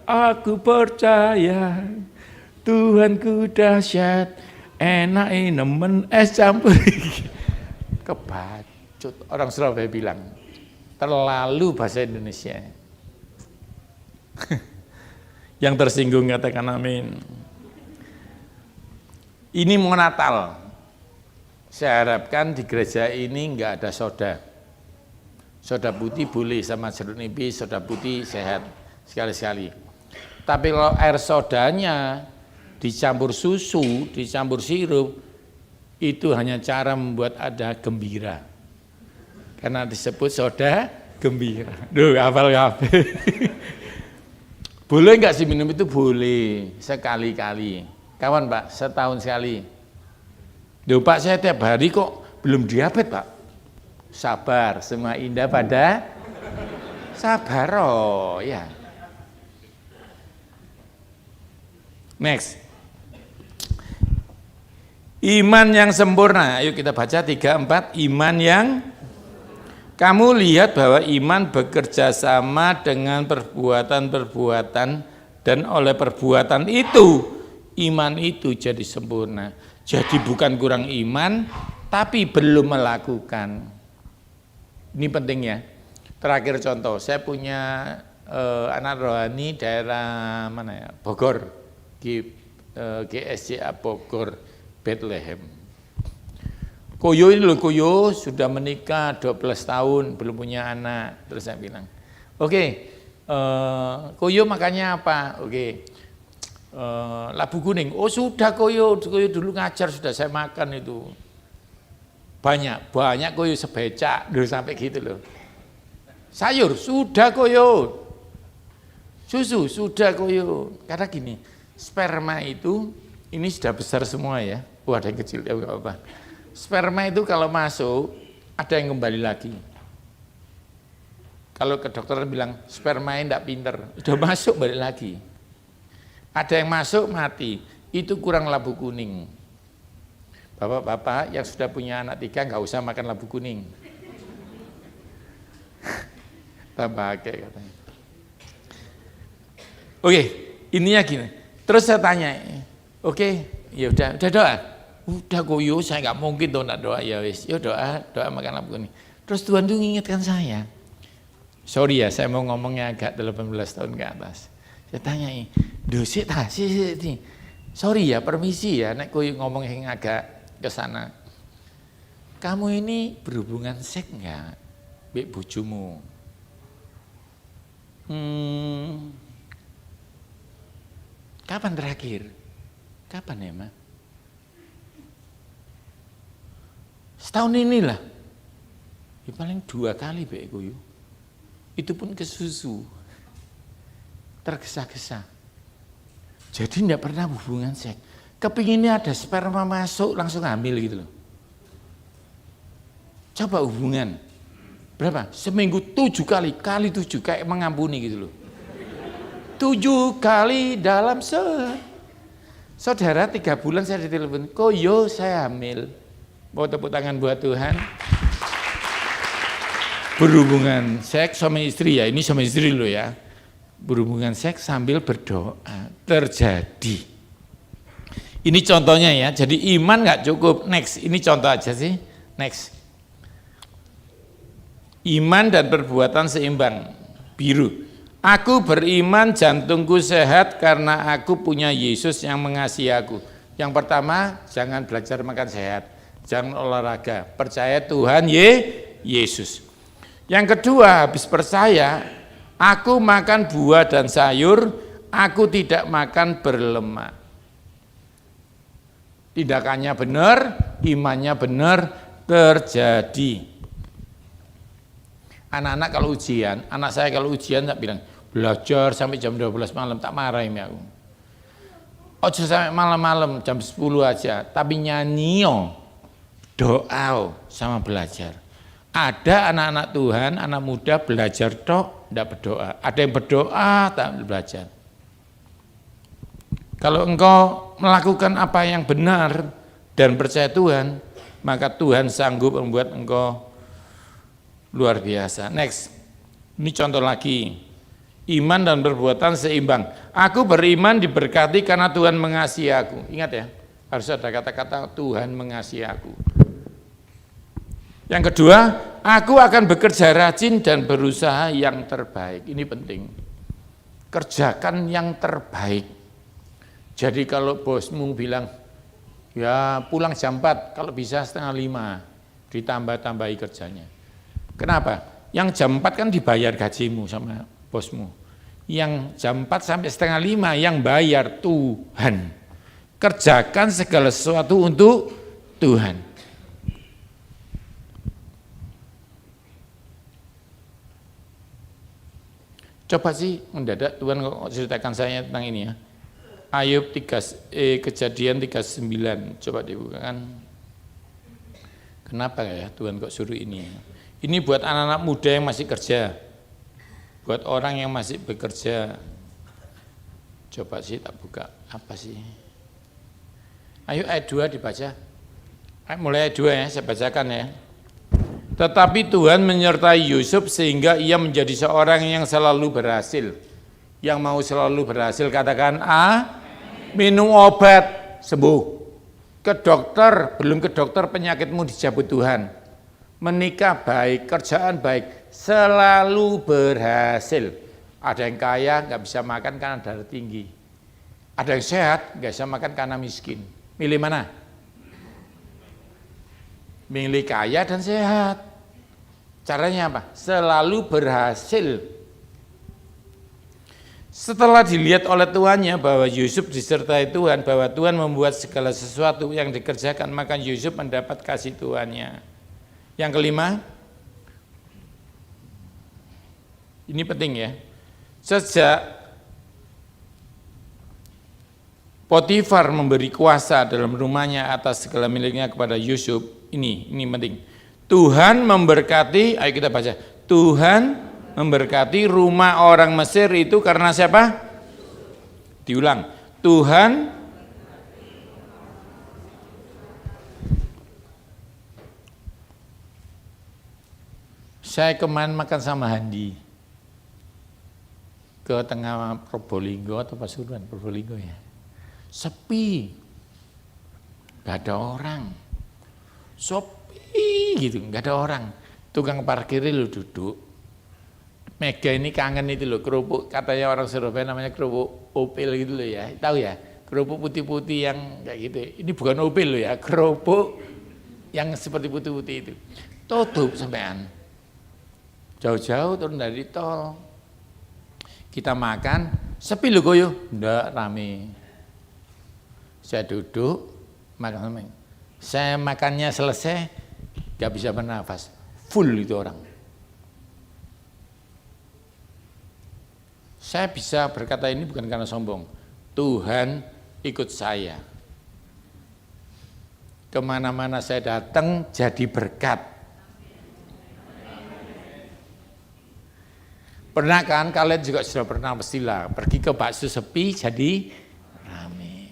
Tuhanku dahsyat, enak nemen es campur. Kebacut, orang Surabaya bilang, terlalu bahasa Indonesia. Yang tersinggung katakan amin. Ini mau Natal, saya harapkan di gereja ini enggak ada soda. Soda putih boleh sama jeruk nipis, soda putih sehat sekali-sekali. Tapi kalau air sodanya dicampur susu, dicampur sirup, itu hanya cara membuat Anda gembira. Karena disebut soda gembira. Duh, hafal-hafal. Boleh enggak sih minum itu? Boleh, sekali-kali. Kawan Pak, setahun sekali. Duh Pak, saya tiap hari kok belum diabetes Pak. Sabar, semua indah pada sabar oh ya. Next. Iman yang sempurna. Ayo kita baca 3, 4. Iman yang kamu lihat bahwa iman bekerja sama dengan perbuatan-perbuatan dan oleh perbuatan itu iman itu jadi sempurna. Jadi bukan kurang iman tapi belum melakukan. Ini penting ya. Terakhir contoh, saya punya anak rohani daerah mana ya? Bogor, GSCA Bogor, Bethlehem. Koyo ini loh, Koyo sudah menikah 12 tahun, belum punya anak. Terus saya bilang, oke, Koyo makannya apa? Oke, labu kuning. Oh sudah Koyo dulu ngajar sudah saya makan itu. Banyak Koyo sebecak dulu sampai gitu loh. Sayur sudah Koyo, susu sudah Koyo. Karena gini, sperma itu ini sudah besar semua ya. Ada yang kecil ya nggak apa-apa. Sperma itu kalau masuk ada yang kembali lagi. Kalau ke dokter bilang sperma enggak pinter, udah masuk balik lagi. Ada yang masuk mati, itu kurang labu kuning. Bapak-bapak yang sudah punya anak 3 nggak usah makan labu kuning. Tambah kayak katanya. Oke, ininya gini. Terus saya tanya, oke, ya udah doa. Udah Koyo, saya nggak mungkin tuh nggak doa ya wis. Ya doa makan labu kuning. Terus Tuhan tuh mengingatkan saya, Sorry ya, saya mau ngomongnya agak 18 tahun ke atas. Saya tanyai, dosik tak sih? Sorry ya, permisi ya, nek kowe ngomong yang agak ke sana. Kamu ini berhubungan seks enggak? Mbek bojomu. Kapan terakhir? Kapan ya, Ma? Setahun inilah. Ya, paling 2 kali Mbek Kuyu. Itu pun ke susu. Tergesa-gesa. Jadi enggak pernah hubungan seks. Kepinginnya ada sperma masuk langsung hamil gitu loh. Coba hubungan. Berapa? Seminggu 7 kali. Kali 7 kayak mengampuni gitu loh. 7 kali dalam Saudara 3 bulan saya ditelepon. Koyo saya hamil. Mau tepuk tangan buat Tuhan. Berhubungan seks sama istri ya. Ini sama istri loh ya. Berhubungan seks sambil berdoa terjadi. Ini contohnya ya. Jadi iman nggak cukup. Next, ini contoh aja sih. Next. Iman dan perbuatan seimbang. Biru. Aku beriman jantungku sehat karena aku punya Yesus yang mengasihi aku. Yang pertama, jangan belajar makan sehat. Jangan olahraga. Percaya Tuhan Yesus. Yang kedua, habis percaya, aku makan buah dan sayur, aku tidak makan berlemak. Tindakannya benar, imannya benar, terjadi. Anak-anak kalau ujian, anak saya kalau ujian tak bilang, belajar sampai jam 12 malam, tak marahin aku. Ojo sampai malam-malam, jam 10 aja, tapi nyanyi, doa sama belajar. Ada anak-anak Tuhan, anak muda belajar tok, tidak berdoa. Ada yang berdoa, tak belajar. Kalau engkau melakukan apa yang benar dan percaya Tuhan, maka Tuhan sanggup membuat engkau luar biasa. Next, ini contoh lagi. Iman dan perbuatan seimbang. Aku beriman diberkati karena Tuhan mengasihi aku. Ingat ya, harus ada kata-kata Tuhan mengasihi aku. Yang kedua, aku akan bekerja rajin dan berusaha yang terbaik. Ini penting. Kerjakan yang terbaik. Jadi kalau bosmu bilang, ya pulang jam 4, kalau bisa setengah 5, ditambah-tambahi kerjanya. Kenapa? Yang jam 4 kan dibayar gajimu sama bosmu. Yang jam 4 sampai setengah 5 yang bayar Tuhan. Kerjakan segala sesuatu untuk Tuhan. Coba sih mendadak Tuhan kok ceritakan saya tentang ini ya. Ayub Kejadian 39, coba dibukakan. Kenapa ya Tuhan kok suruh ini? Ini buat anak-anak muda yang masih kerja, buat orang yang masih bekerja. Coba sih tak buka, apa sih? Ayo ayat 2 dibaca. Mulai ayat 2 ya, saya bacakan ya. Tetapi Tuhan menyertai Yusuf sehingga ia menjadi seorang yang selalu berhasil. Yang mau selalu berhasil katakan minum obat sembuh. Ke dokter, belum ke dokter penyakitmu dicabut Tuhan. Menikah baik, kerjaan baik, selalu berhasil. Ada yang kaya nggak bisa makan karena darah tinggi. Ada yang sehat nggak bisa makan karena miskin. Milih mana? Milih kaya dan sehat. Caranya apa? Selalu berhasil. Setelah dilihat oleh tuannya bahwa Yusuf disertai Tuhan, bahwa Tuhan membuat segala sesuatu yang dikerjakan, maka Yusuf mendapat kasih tuannya. Yang kelima, ini penting ya. Sejak Potifar memberi kuasa dalam rumahnya atas segala miliknya kepada Yusuf, ini penting. Tuhan memberkati, ayo kita baca. Tuhan memberkati rumah orang Mesir itu karena siapa? Diulang. Tuhan saya kemarin makan sama Handi ke tengah Probolinggo atau Pasuruan, Probolinggo ya. Sepi. Gak ada orang. Sepi gitu, gak ada orang. Tukang parkir lu duduk Mega ini kangen itu loh, kerupuk katanya orang Surabaya namanya kerupuk opil gitu loh ya, tahu ya, kerupuk putih-putih yang kayak gitu. Ini bukan opil loh ya, kerupuk yang seperti putih-putih itu. Tutup sampean, jauh-jauh turun dari tol. Kita makan, sepi loh koyo, ndak rame. Saya duduk, makan sama. Saya makannya selesai, gak bisa bernafas, full itu orang. Saya bisa berkata ini bukan karena sombong. Tuhan ikut saya. Kemana-mana saya datang jadi berkat. Pernah kan kalian juga sudah pernah pastilah pergi ke bakso sepi jadi rame.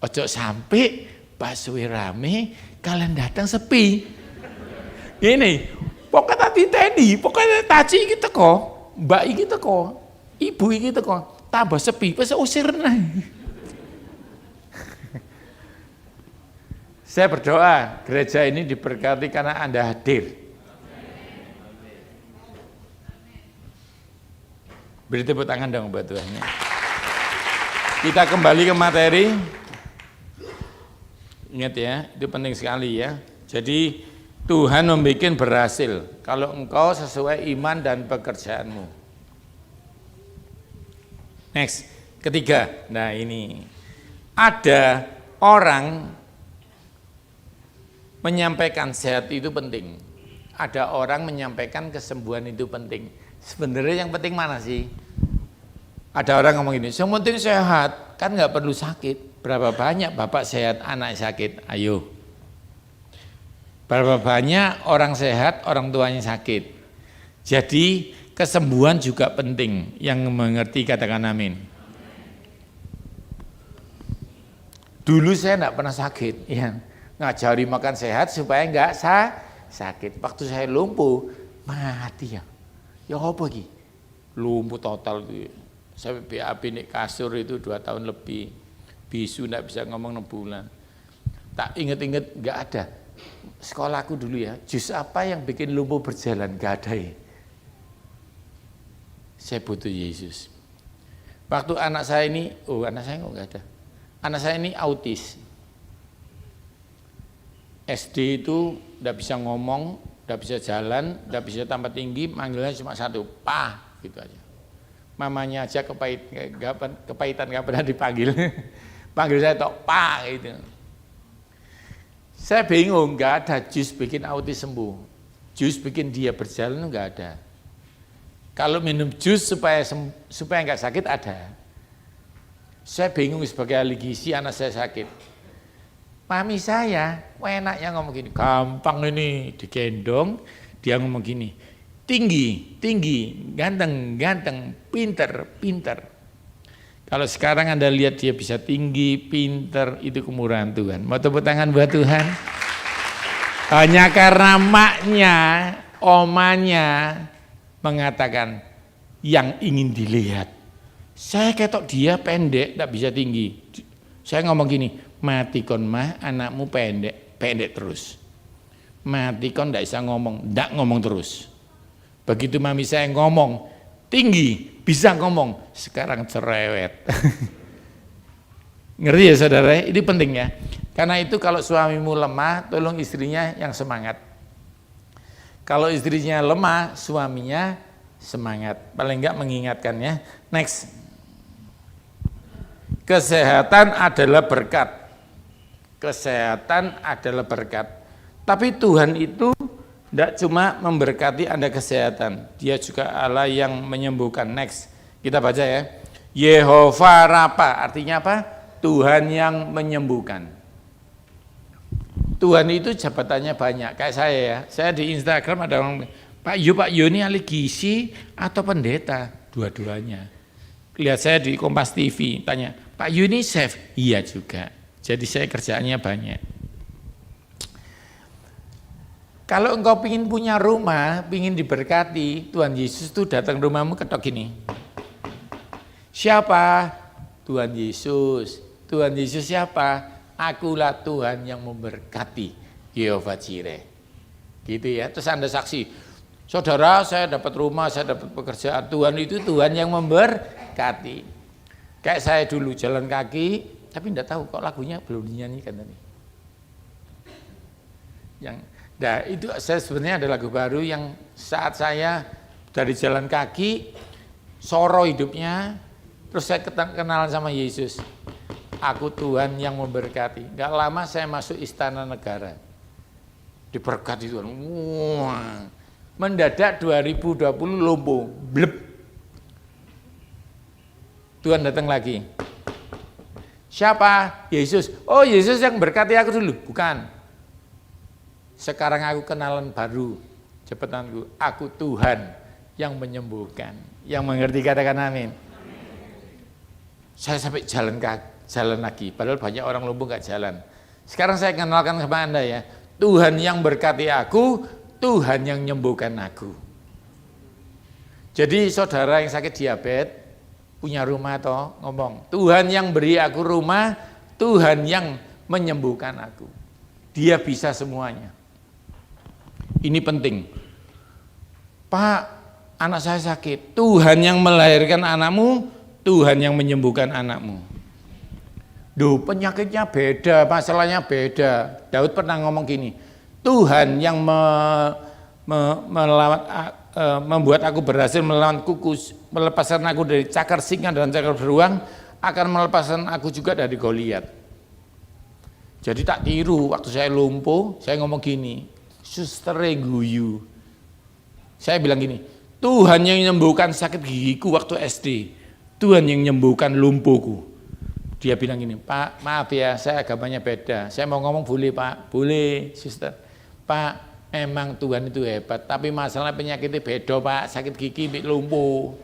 Ojo sampai bakso rame kalian datang sepi. Ini pokoknya tadi tadi, pokoknya taci gitu kok, mbak gitu kok. Ibu iki teko tambah sepi, wis usir nah. Saya berdoa gereja ini diberkati karena Anda hadir. Beri tepuk tangan dong buat Tuhan. Kita kembali ke materi. Ingat ya, itu penting sekali ya. Jadi Tuhan membuat berhasil kalau engkau sesuai iman dan pekerjaanmu. Next, ketiga. Nah ini, ada orang menyampaikan sehat itu penting. Ada orang menyampaikan kesembuhan itu penting. Sebenarnya yang penting mana sih? Ada orang ngomong gini, yang penting sehat, kan nggak perlu sakit. Berapa banyak bapak sehat, anak sakit? Ayo. Berapa banyak orang sehat, orang tuanya sakit? Jadi kesembuhan juga penting, yang mengerti katakan amin. Dulu saya enggak pernah sakit, ya. Ngajari makan sehat supaya enggak sakit. Waktu saya lumpuh, mati ya. Ya apa iki? Lumpuh total itu. Saya BAB nek kasur itu 2 tahun lebih. Bisu enggak bisa ngomong 6 bulan. Tak inget-inget enggak ada. Sekolahku dulu ya, jus apa yang bikin lumpuh berjalan? Enggak ada ya. Saya butuh Yesus. Waktu anak saya ini, anak saya enggak ada. Anak saya ini autis. SD itu enggak bisa ngomong, enggak bisa jalan, enggak bisa tambah tinggi, manggilnya cuma satu, Pa, gitu aja. Mamanya aja kepahitan enggak pernah dipanggil. Panggil saya tok, Pa, gitu. Saya bingung, enggak ada jus bikin autis sembuh. Jus bikin dia berjalan enggak ada. Kalau minum jus supaya enggak sakit ada. Saya bingung sebagai ahli gizi anak saya sakit. Mami saya, enaknya ngomong gini, gampang ini digendong, dia ngomong gini, tinggi, ganteng, pinter. Kalau sekarang Anda lihat dia bisa tinggi, pinter, itu kemurahan Tuhan. Mau tepuk tangan buat Tuhan? Hanya karena maknya, omanya, mengatakan yang ingin dilihat. Saya ketok dia pendek, tak bisa tinggi. Saya ngomong gini, mati kon mah anakmu pendek terus. Mati kon tidak bisa ngomong, tidak ngomong terus. Begitu mami saya ngomong, tinggi, bisa ngomong, sekarang cerewet. Ngerti ya saudara, ini penting ya. Karena itu kalau suamimu lemah, tolong istrinya yang semangat. Kalau istrinya lemah, suaminya semangat. Paling enggak mengingatkannya. Next. Kesehatan adalah berkat. Kesehatan adalah berkat. Tapi Tuhan itu tidak cuma memberkati Anda kesehatan. Dia juga Allah yang menyembuhkan. Next. Kita baca ya. Yehova Rafa. Artinya apa? Tuhan yang menyembuhkan. Tuhan itu jabatannya banyak, kayak saya ya. Saya di Instagram ada orang, Pak Yu ini ahli gizi atau pendeta? Dua-duanya. Lihat saya di Kompas TV, tanya, Pak Yu ini chef? Iya juga. Jadi saya kerjaannya banyak. Kalau engkau ingin punya rumah, ingin diberkati, Tuhan Yesus itu datang rumahmu ketok gini. Siapa? Tuhan Yesus. Tuhan Yesus siapa? Akulah Tuhan yang memberkati, Yehova Jireh. Gitu ya. Terus Anda saksi, Saudara, saya dapat rumah, saya dapat pekerjaan. Tuhan itu Tuhan yang memberkati. Kayak saya dulu jalan kaki, tapi enggak tahu kok lagunya belum dinyanyikan tadi. Nah itu saya sebenarnya ada lagu baru yang saat saya dari jalan kaki, soro hidupnya, terus saya kenalan sama Yesus. Aku Tuhan yang memberkati. Enggak lama saya masuk Istana Negara. Diberkati Tuhan. Wah. Mendadak 2020 lumpuh. Blep. Tuhan datang lagi. Siapa? Yesus. Oh, Yesus yang berkati aku dulu. Bukan. Sekarang aku kenalan baru. Cepetanku. Aku Tuhan yang menyembuhkan. Yang mengerti katakan amin. Saya sampai jalan lagi. Padahal banyak orang lumpuh gak jalan. Sekarang saya kenalkan sama Anda ya. Tuhan yang berkati aku, Tuhan yang menyembuhkan aku. Jadi saudara yang sakit diabetes, punya rumah toh, ngomong, Tuhan yang beri aku rumah, Tuhan yang menyembuhkan aku. Dia bisa semuanya. Ini penting. Pak, anak saya sakit. Tuhan yang melahirkan anakmu, Tuhan yang menyembuhkan anakmu. Duh, penyakitnya beda, masalahnya beda. Daud pernah ngomong gini, Tuhan yang membuat aku berhasil melawan kukus, melepaskan aku dari cakar singa dan cakar beruang, akan melepaskan aku juga dari Goliat. Jadi tak tiru, waktu saya lumpuh, saya ngomong gini, suster guyu. Saya bilang gini, Tuhan yang menyembuhkan sakit gigiku waktu SD, Tuhan yang menyembuhkan lumpuhku. Dia bilang gini, Pak, maaf ya, saya agamanya beda. Saya mau ngomong boleh Pak, boleh suster. Pak, memang Tuhan itu hebat, tapi masalah penyakitnya beda Pak, sakit gigi, lumpuh.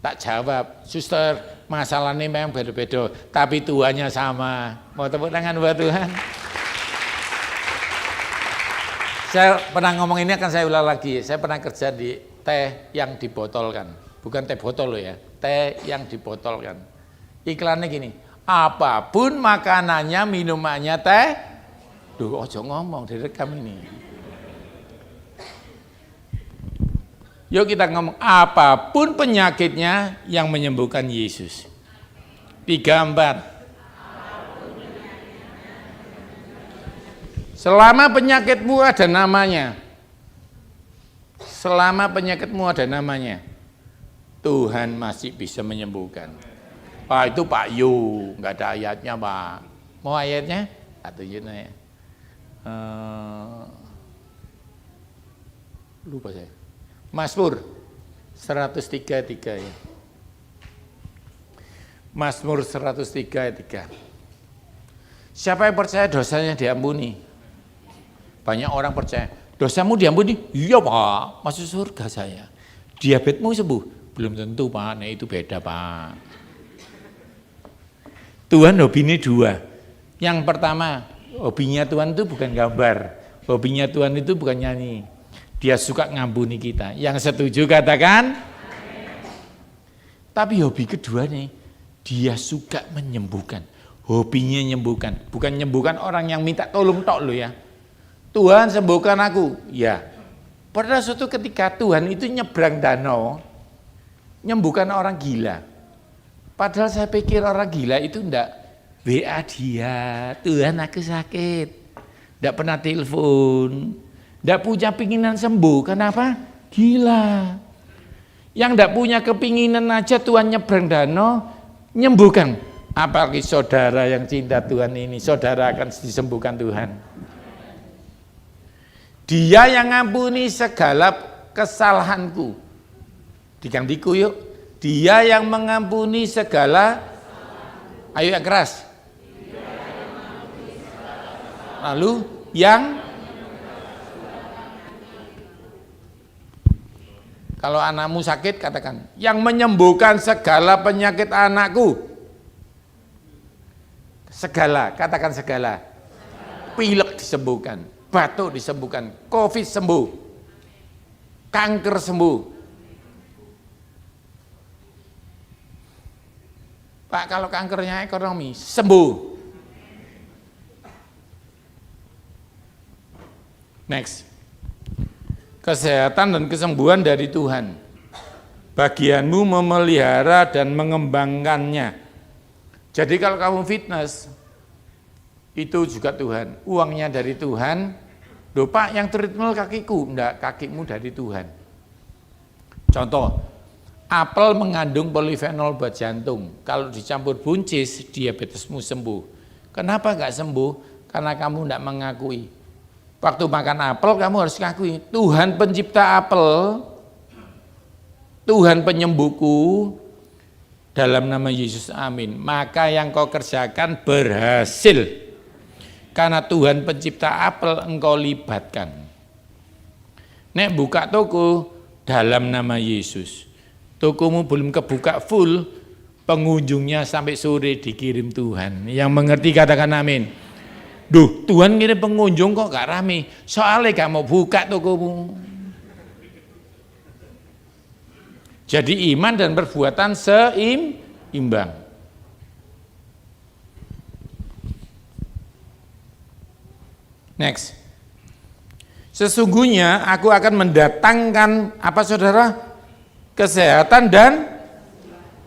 Tak jawab, suster, masalahnya memang beda-beda, tapi Tuhannya sama. Mau tepuk tangan buat Tuhan? Saya pernah ngomong ini akan saya ulang lagi. Saya pernah kerja di teh yang dibotolkan, bukan teh botol loh ya, teh yang dibotolkan. Iklannya gini, apapun makanannya, minumannya teh. Duh, ojo ngomong, direkam ini. Yuk kita ngomong, apapun penyakitnya yang menyembuhkan Yesus. 3, 4. Selama penyakitmu ada namanya. Selama penyakitmu ada namanya. Tuhan masih bisa menyembuhkan. Ah itu Pak Yu, nggak ada ayatnya Pak. Mau ayatnya? Tunjukin ya. Lupa saya. Mazmur 103:3 ya. Mazmur 103:3. Siapa yang percaya dosanya diampuni? Banyak orang percaya, dosamu diampuni? Iya Pak, masuk surga saya. Diabetesmu sembuh? Belum tentu Pak, nah itu beda Pak. Tuhan hobinya 2. Yang pertama, hobinya Tuhan itu bukan gambar. Hobinya Tuhan itu bukan nyanyi. Dia suka ngampuni kita. Yang setuju katakan? Tapi hobi kedua nih, dia suka menyembuhkan. Hobinya menyembuhkan, bukan menyembuhkan orang yang minta tolong tok lo ya. Tuhan sembuhkan aku, ya. Pada suatu ketika Tuhan itu nyebrang danau, menyembuhkan orang gila. Padahal saya pikir orang gila itu enggak WA dia, Tuhan aku sakit. Enggak pernah telepon, enggak punya keinginan sembuh. Kenapa? Gila. Yang enggak punya kepinginan aja Tuhan nyebrang danau, menyembuhkan. Apalagi saudara yang cinta Tuhan ini, saudara akan disembuhkan Tuhan. Dia yang ngampuni segala kesalahanku. Digantiku yuk. Dia yang mengampuni segala, ayo yang keras. Lalu yang, kalau anakmu sakit katakan, yang menyembuhkan segala penyakit anakku. Segala, katakan segala. Pilek disembuhkan, batuk disembuhkan, COVID sembuh, kanker sembuh. Pak, kalau kankernya ekonomi sembuh. Next. Kesehatan dan kesembuhan dari Tuhan. Bagianmu memelihara dan mengembangkannya. Jadi kalau kamu fitness, itu juga Tuhan. Uangnya dari Tuhan. Loh Pak, yang treadmill kakiku. Enggak, kakimu dari Tuhan. Contoh, apel mengandung polifenol buat jantung. Kalau dicampur buncis, diabetesmu sembuh. Kenapa enggak sembuh? Karena kamu enggak mengakui. Waktu makan apel kamu harus mengakui, Tuhan pencipta apel, Tuhan penyembuhku, dalam nama Yesus amin. Maka yang kau kerjakan berhasil. Karena Tuhan pencipta apel engkau libatkan. Nek buka toko dalam nama Yesus. Tokomu belum kebuka full, pengunjungnya sampai sore dikirim Tuhan. Yang mengerti katakan amin. Duh, Tuhan ngirim pengunjung kok gak rame. Soalnya gak mau buka tokomu. Jadi iman dan perbuatan seimbang. Next. Sesungguhnya aku akan mendatangkan apa saudara? Kesehatan dan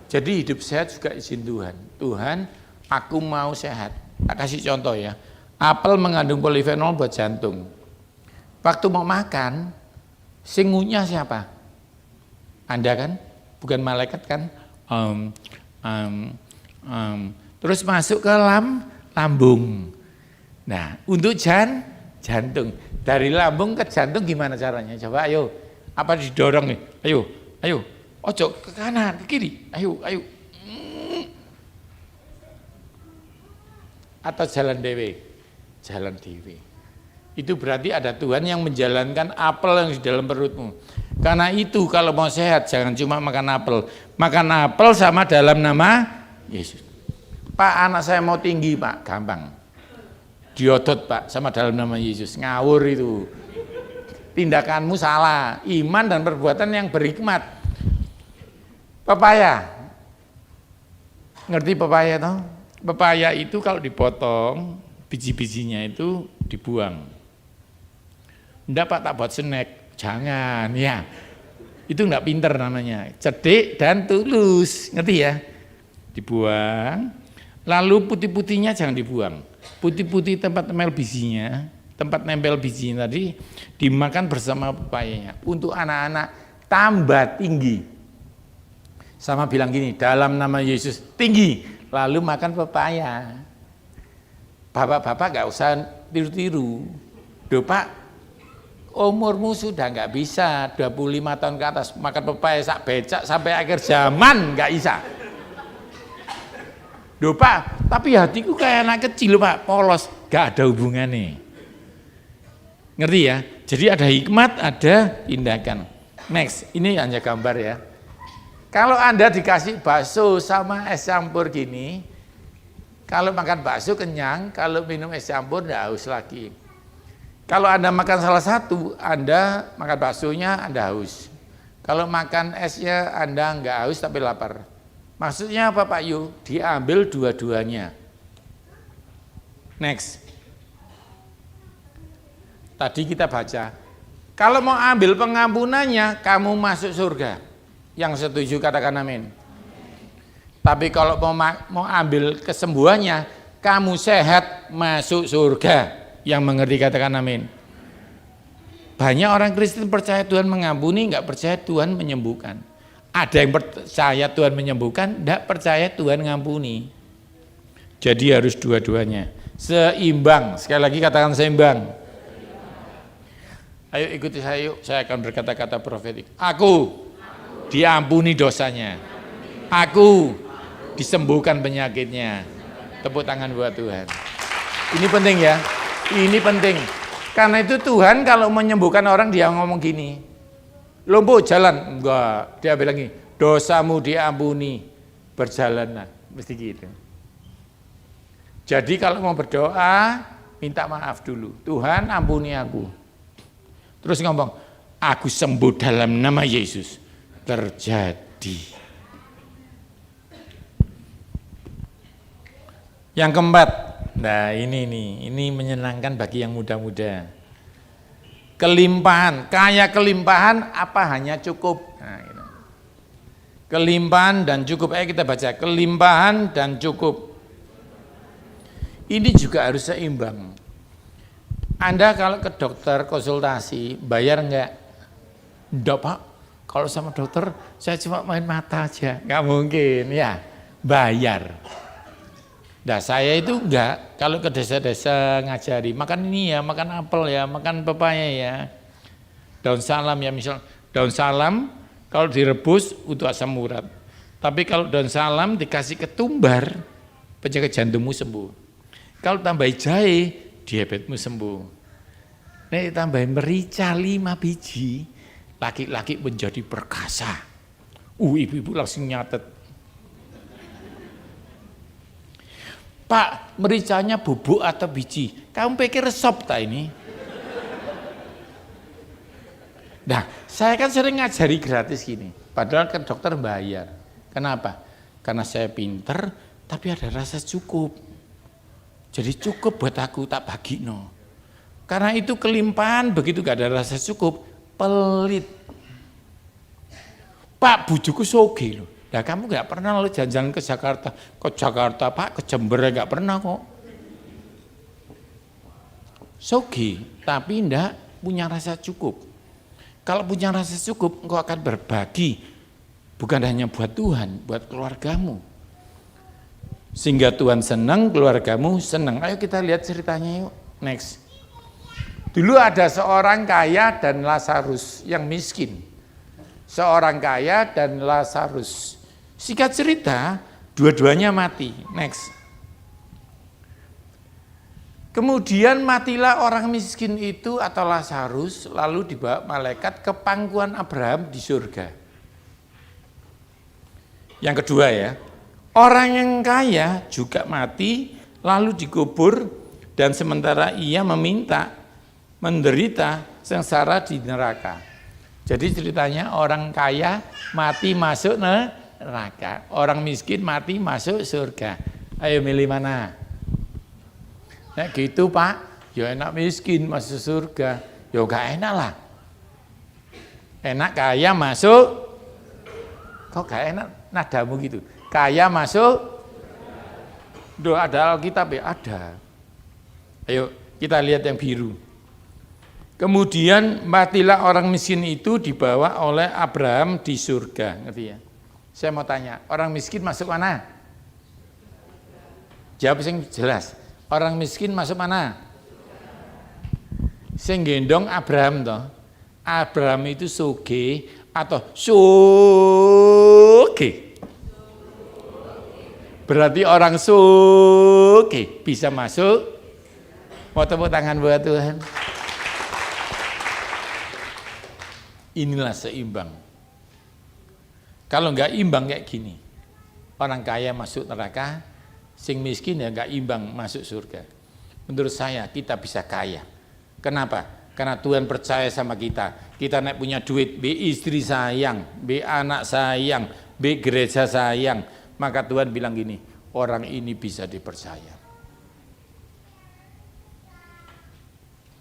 jadi hidup sehat juga izin Tuhan. Tuhan, aku mau sehat. Tak kasih contoh ya. Apel mengandung polifenol buat jantung. Waktu mau makan, sing ngunyah siapa? Anda kan? Bukan malaikat kan? Terus masuk ke lambung. Nah, untuk jantung. Dari lambung ke jantung gimana caranya? Coba ayo. Apa didorong nih? Ayo. Ojo ke kanan, ke kiri. Ayo. Atau jalan dewe. Itu berarti ada Tuhan yang menjalankan apel yang di dalam perutmu. Karena itu kalau mau sehat jangan cuma makan apel. Makan apel sama dalam nama Yesus. Pak, anak saya mau tinggi Pak, gampang. Diodot Pak sama dalam nama Yesus. Ngawur itu. Tindakanmu salah. Iman dan perbuatan yang berhikmat. Pepaya. Ngerti pepaya toh? Pepaya itu kalau dipotong, biji-bijinya itu dibuang. Enggak Pak, tak buat snack. Jangan ya. Itu enggak pinter namanya. Cerdik dan tulus. Ngerti ya? Dibuang. Lalu putih-putihnya jangan dibuang. Putih-putih tempat nempel bijinya tadi dimakan bersama pepayanya. Untuk anak-anak tambah tinggi. Sama bilang gini, dalam nama Yesus tinggi. Lalu makan pepaya. Bapak-bapak gak usah tiru-tiru. Duh Pak, umurmu sudah gak bisa 25 tahun ke atas makan pepaya sak becak sampai akhir zaman gak bisa. Duh Pak, tapi hatiku kayak anak kecil Pak, polos, gak ada hubungannya. Ngerti ya? Jadi ada hikmat, ada tindakan. Next, ini hanya gambar ya. Kalau Anda dikasih bakso sama es campur gini, kalau makan bakso kenyang, kalau minum es campur enggak haus lagi. Kalau Anda makan salah satu, Anda makan baksonya Anda haus. Kalau makan esnya Anda enggak haus tapi lapar. Maksudnya apa Pak Yu? Diambil dua-duanya. Next. Tadi kita baca, kalau mau ambil pengampunannya, kamu masuk surga. Yang setuju katakan amin. Tapi kalau mau ambil kesembuhannya, kamu sehat masuk surga. Yang mengerti katakan amin. Banyak orang Kristen percaya Tuhan mengampuni, enggak percaya Tuhan menyembuhkan. Ada yang percaya Tuhan menyembuhkan, enggak percaya Tuhan mengampuni. Jadi harus dua-duanya. Seimbang. Sekali lagi katakan seimbang. Ayo ikuti saya yuk, saya akan berkata-kata profetik. Aku diampuni dosanya. Aku disembuhkan penyakitnya. Tepuk tangan buat Tuhan. Ini penting ya. Ini penting. Karena itu Tuhan kalau menyembuhkan orang dia ngomong gini. Lumpuh jalan. Enggak. Dia bilang gini. Dosamu diampuni. Berjalanlah. Mesti gitu. Jadi kalau mau berdoa, minta maaf dulu. Tuhan ampuni aku. Terus ngomong, aku sembuh dalam nama Yesus. Terjadi. Yang keempat, nah ini menyenangkan bagi yang muda-muda. Kelimpahan, kaya kelimpahan apa hanya cukup? Nah, gitu. Kelimpahan dan cukup. Ayo kita baca, kelimpahan dan cukup. Ini juga harus seimbang. Anda kalau ke dokter konsultasi, bayar enggak? Enggak Pak, kalau sama dokter saya cuma main mata aja. Enggak mungkin ya, bayar. Nah saya itu enggak, kalau ke desa-desa ngajari, makan ini ya, makan apel ya, makan pepaya ya. Daun salam ya misal, daun salam kalau direbus untuk asam urat. Tapi kalau daun salam dikasih ketumbar, penyakit jantungmu sembuh. Kalau tambah jahe, diabetesmu sembuh. Nek tambahin merica 5 biji, laki-laki menjadi perkasa. Ibu-ibu langsung nyatet. Pak, mericanya bubuk atau biji? Kamu pikir resop tak ini? Nah, saya kan sering ngajari gratis gini. Padahal kan dokter bayar. Kenapa? Karena saya pinter, tapi ada rasa cukup. Jadi cukup buat aku, tak bagi no. Karena itu kelimpahan, begitu gak ada rasa cukup, pelit. Pak, bujuku soge loh. Nah kamu gak pernah lalu jalan-jalan ke Jakarta. Ke Jakarta Pak, ke Jember gak pernah kok. Soge, tapi enggak punya rasa cukup. Kalau punya rasa cukup, engkau akan berbagi. Bukan hanya buat Tuhan, buat keluargamu. Sehingga Tuhan senang, keluargamu senang. Ayo kita lihat ceritanya yuk. Next. Dulu ada seorang kaya dan Lazarus yang miskin. Seorang kaya dan Lazarus. Singkat cerita, dua-duanya mati. Next. Kemudian matilah orang miskin itu atau Lazarus, lalu dibawa malaikat ke pangkuan Abraham di surga. Yang kedua ya, orang yang kaya juga mati, lalu dikubur, dan sementara ia menderita sengsara di neraka. Jadi ceritanya orang kaya mati masuk neraka, orang miskin mati masuk surga. Ayo milih mana? Nah gitu Pak, ya enak miskin masuk surga, ya gak enak lah. Enak kaya masuk, kok gak enak nadamu gitu? Kaya masuk, doa ada Alkitab ya ada. Ayo kita lihat yang biru. Kemudian matilah orang miskin itu dibawa oleh Abraham di surga, ngerti ya? Saya mau tanya, orang miskin masuk mana? Jawab yang jelas. Orang miskin masuk mana? Sing gendong Abraham toh. Abraham itu soge atau soge. Berarti orang soge bisa masuk. Mau tepuk tangan buat Tuhan. Inilah seimbang. Kalau enggak imbang kayak gini, orang kaya masuk neraka, sing miskin ya enggak imbang masuk surga. Menurut saya kita bisa kaya. Kenapa? Karena Tuhan percaya sama kita. Kita naik punya duit, B istri sayang, B anak sayang, B gereja sayang. Maka Tuhan bilang gini, orang ini bisa dipercaya.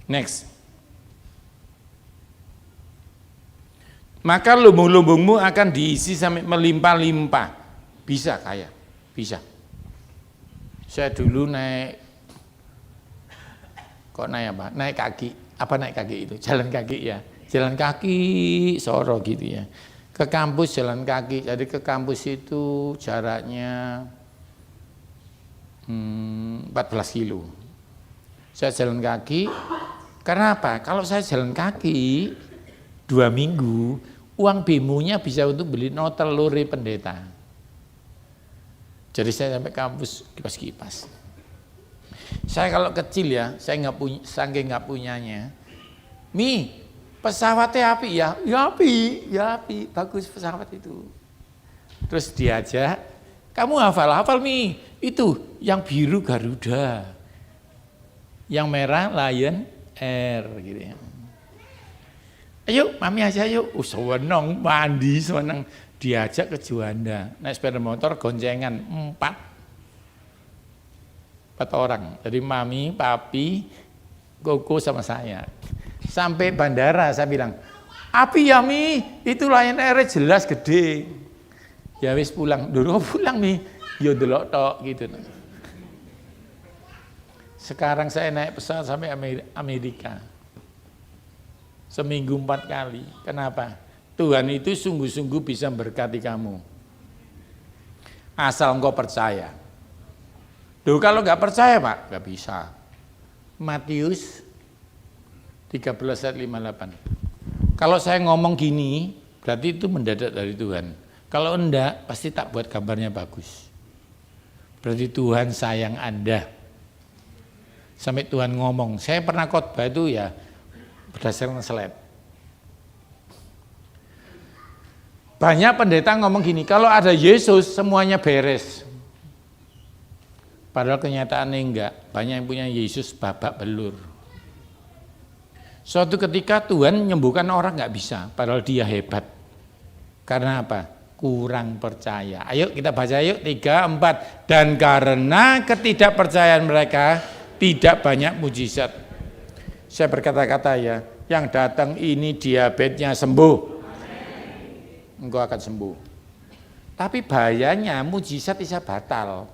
Next. Maka lumbung-lumbungmu akan diisi sampai melimpah-limpah. Bisa kaya, bisa. Saya dulu naik kaki. Apa naik kaki itu? Jalan kaki ya. Jalan kaki Soro gitu ya. Ke kampus jalan kaki. Jadi ke kampus itu jaraknya 14 kilo. Saya jalan kaki. Karena apa? Kalau saya jalan kaki 2 minggu, uang bemunya bisa untuk beli notel lori pendeta. Jadi saya sampai kampus kipas-kipas. Saya kalau kecil ya, saya nggak punya, saking nggak punyanya. Mi, pesawatnya api ya? Ya api, bagus pesawat itu. Terus diajak, kamu hafal Mi, itu yang biru Garuda, yang merah Lion Air gitu ya. Ayo, mami aja yuk. Seneng mandi, seneng diajak ke Juanda. Naik sepeda motor goncengan 4 orang. Jadi mami, papi, koko sama saya. Sampai bandara saya bilang, api ya Mi, itu Lion Air jelas gede. Ya wis pulang, dulu pulang Mi, yo delok tok gitu. Sekarang saya naik pesawat sampai Amerika. Seminggu 4 kali. Kenapa? Tuhan itu sungguh-sungguh bisa berkati kamu. Asal engkau percaya. Duh, kalau nggak percaya Pak, nggak bisa. Matius 13 ayat 58. Kalau saya ngomong gini, berarti itu mendadak dari Tuhan. Kalau enggak, pasti tak buat gambarnya bagus. Berarti Tuhan sayang Anda. Sampai Tuhan ngomong, saya pernah khotbah itu ya berdasarkan slide. Banyak pendeta ngomong gini, kalau ada Yesus semuanya beres. Padahal kenyataannya enggak, banyak yang punya Yesus babak belur. Suatu ketika Tuhan menyembuhkan orang enggak bisa, padahal dia hebat. Karena apa? Kurang percaya. Ayo kita baca yuk, 3, 4. Dan karena ketidakpercayaan mereka, tidak banyak mujizat. Saya berkata-kata ya, yang datang ini diabetesnya sembuh. Engkau akan sembuh. Tapi bahayanya mujizat bisa batal.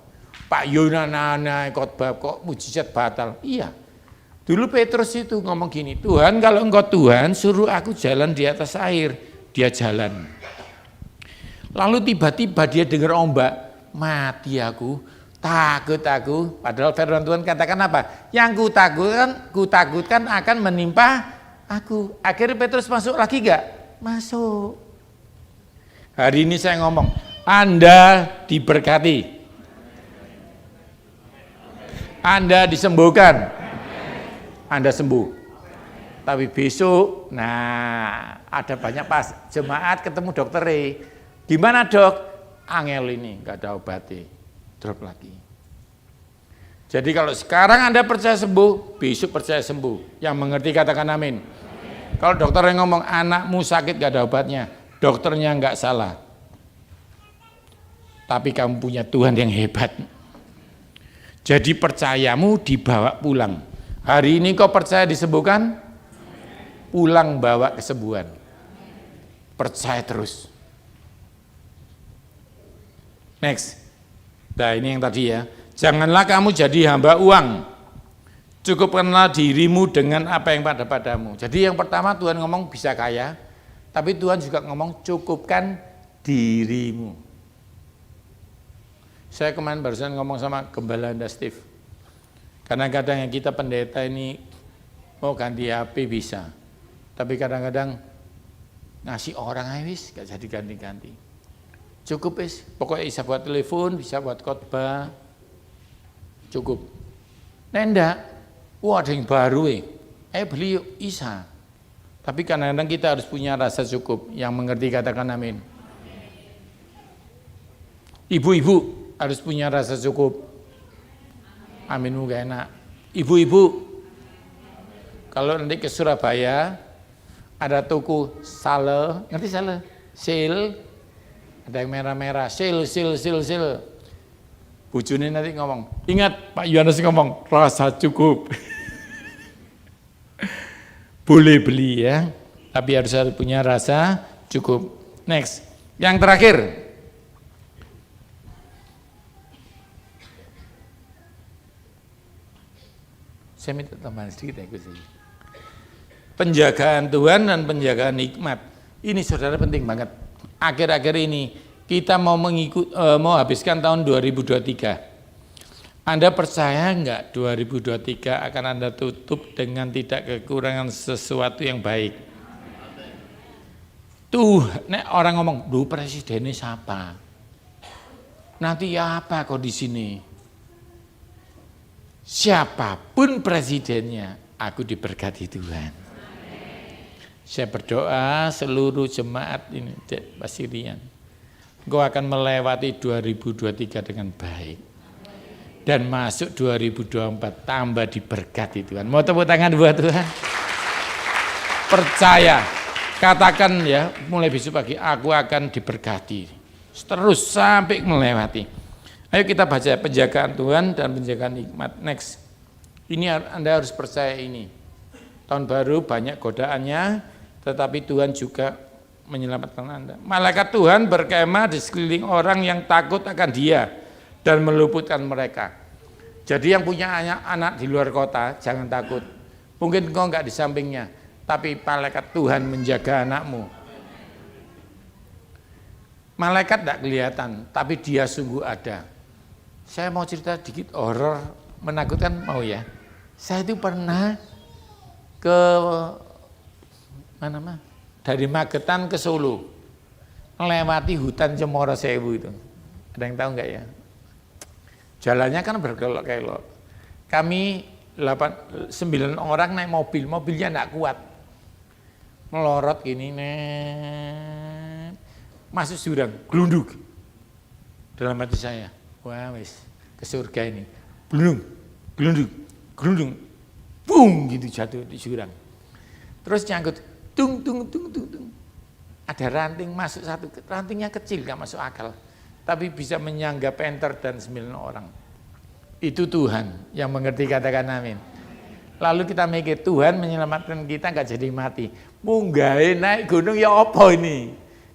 Pak Yunana khotbah kok mujizat batal. Iya. Dulu Petrus itu ngomong gini, Tuhan kalau engkau Tuhan suruh aku jalan di atas air. Dia jalan. Lalu tiba-tiba dia dengar ombak, mati aku, takut aku. Padahal firman Tuhan katakan apa? Yang kutakutkan akan menimpa aku. Akhirnya Petrus masuk lagi enggak? Masuk. Hari ini saya ngomong, Anda diberkati. Anda disembuhkan. Anda sembuh. Tapi besok, nah ada banyak pas jemaat ketemu dokter. Gimana dok? Angel ini nggak ada obatnya, drop lagi. Jadi kalau sekarang Anda percaya sembuh, besok percaya sembuh. Yang mengerti katakan amin. Kalau dokter yang ngomong anakmu sakit nggak ada obatnya, dokternya nggak salah. Tapi kamu punya Tuhan yang hebat. Jadi percayamu dibawa pulang. Hari ini kau percaya disembuhkan, pulang bawa kesembuhan. Percaya terus. Next. Nah ini yang tadi ya. Janganlah kamu jadi hamba uang. Cukupkanlah dirimu dengan apa yang pada padamu. Jadi yang pertama Tuhan ngomong bisa kaya. Tapi Tuhan juga ngomong cukupkan dirimu. Saya kemarin barusan ngomong sama Gembala Anda Steve. Kadang-kadang yang kita pendeta ini mau ganti HP bisa. Tapi kadang-kadang ngasih orang aja wis gak jadi ganti-ganti. Cukup wis, pokoknya bisa buat telepon, bisa buat khotbah. Cukup. Nenda, ada yang baru beli yuk, bisa. Tapi kadang-kadang kita harus punya rasa cukup. Yang mengerti katakan amin. Ibu-ibu harus punya rasa cukup. Aminmu gak enak. Ibu-ibu, kalau nanti ke Surabaya, ada toko sale, ngerti sale? Sale, ada yang merah-merah, sale. Bujuni nanti ngomong, ingat Pak Yohanes ngomong, rasa cukup. Boleh beli ya, tapi harus punya rasa cukup. Next, yang terakhir. Saya minta tambahan sedikit ya Gus. Penjagaan Tuhan dan penjagaan hikmat. Ini saudara penting banget. Akhir-akhir ini kita mau habiskan tahun 2023. Anda percaya enggak 2023 akan Anda tutup dengan tidak kekurangan sesuatu yang baik? Tuh, nek orang ngomong, "Duh, presidennya siapa? Nanti apa kok di sini?" Siapapun presidennya, aku diberkati Tuhan. Saya berdoa seluruh jemaat ini, Pak Sirian, engkau akan melewati 2023 dengan baik. Dan masuk 2024 tambah diberkati Tuhan. Mau tepuk tangan buat Tuhan? Percaya, katakan ya, mulai besok pagi, aku akan diberkati. Terus sampai melewati. Ayo kita baca penjagaan Tuhan dan penjagaan hikmat. Next. Ini Anda harus percaya ini. Tahun baru banyak godaannya, tetapi Tuhan juga menyelamatkan Anda. Malaikat Tuhan berkemah di sekeliling orang yang takut akan Dia dan meluputkan mereka. Jadi yang punya anak di luar kota, jangan takut. Mungkin engkau enggak di sampingnya, tapi malaikat Tuhan menjaga anakmu. Malaikat enggak kelihatan, tapi Dia sungguh ada. Saya mau cerita dikit horor menakutkan, mau ya. Saya itu pernah ke mana dari Magetan ke Solo, melewati hutan Cemoro Sewu itu. Ada yang tahu enggak ya? Jalannya kan berkelok-kelok. Kami 9 orang naik mobil, mobilnya enggak kuat. Melorot gini, masuk jurang, glunduk. Dalam hati saya, wah wis ke surga ini. Glundung, boom gitu jatuh di jurang. Terus nyangkut, tung. Ada ranting masuk satu, rantingnya kecil gak masuk akal. Tapi bisa menyangga penter dan 9 orang. Itu Tuhan yang mengerti, katakan amin. Lalu kita mikir Tuhan menyelamatkan kita gak jadi mati. Munggahe naik gunung ya apa ini?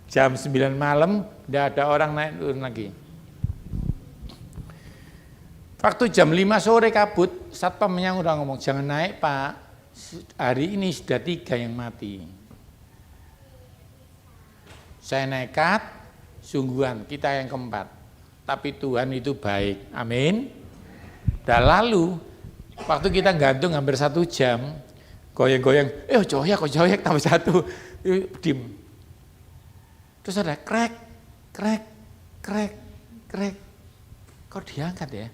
Jam 9 malam gak ada orang naik turun lagi. Waktu jam 5 sore kabut, satpamnya udah ngomong, jangan naik Pak, hari ini sudah 3 yang mati. Saya nekat, sungguhan, kita yang keempat. Tapi Tuhan itu baik, amin. Dan lalu, waktu kita gantung hampir 1 jam, goyang-goyang, joyak tambah 1, dim. Terus ada krek, kok diangkat ya?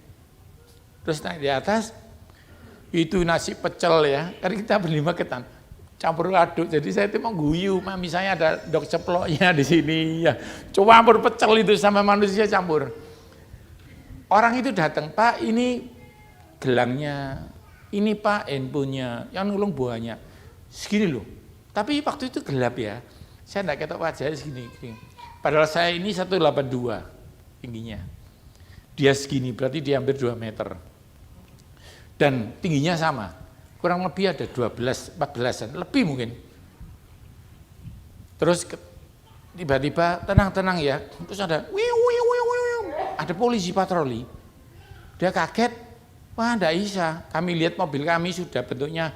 Terus naik di atas, itu nasi pecel ya, karena kita berlima ketan, campur aduk. Jadi saya itu mau guyu, mami saya ada dok ceploknya di sini ya, campur pecel itu sama manusia campur. Orang itu datang, Pak ini gelangnya, ini Pak handphonenya, yang nulung buahnya, segini loh. Tapi waktu itu gelap ya, saya enggak ketok wajahnya segini. Padahal saya ini 182 tingginya, dia segini, berarti dia hampir 2 meter. Dan tingginya sama, kurang lebih ada 12-14an, lebih mungkin. Terus tiba-tiba tenang ya, terus ada polisi patroli. Dia kaget, wah enggak bisa. Kami lihat mobil kami sudah bentuknya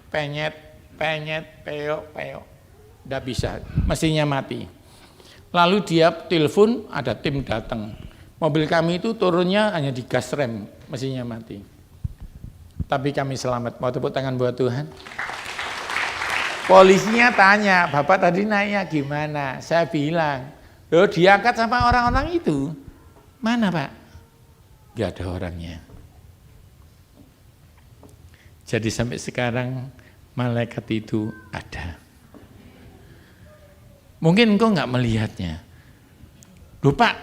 penyet, peyok. Enggak bisa, mestinya mati. Lalu dia telepon, ada tim datang. Mobil kami itu turunnya hanya di gas rem, mestinya mati. Tapi kami selamat. Mau tepuk tangan buat Tuhan? Polisinya tanya, Bapak tadi naiknya gimana? Saya bilang, loh diangkat sama orang-orang itu. Mana Pak? Gak ada orangnya. Jadi sampai sekarang malaikat itu ada. Mungkin engkau gak melihatnya. Loh Pak,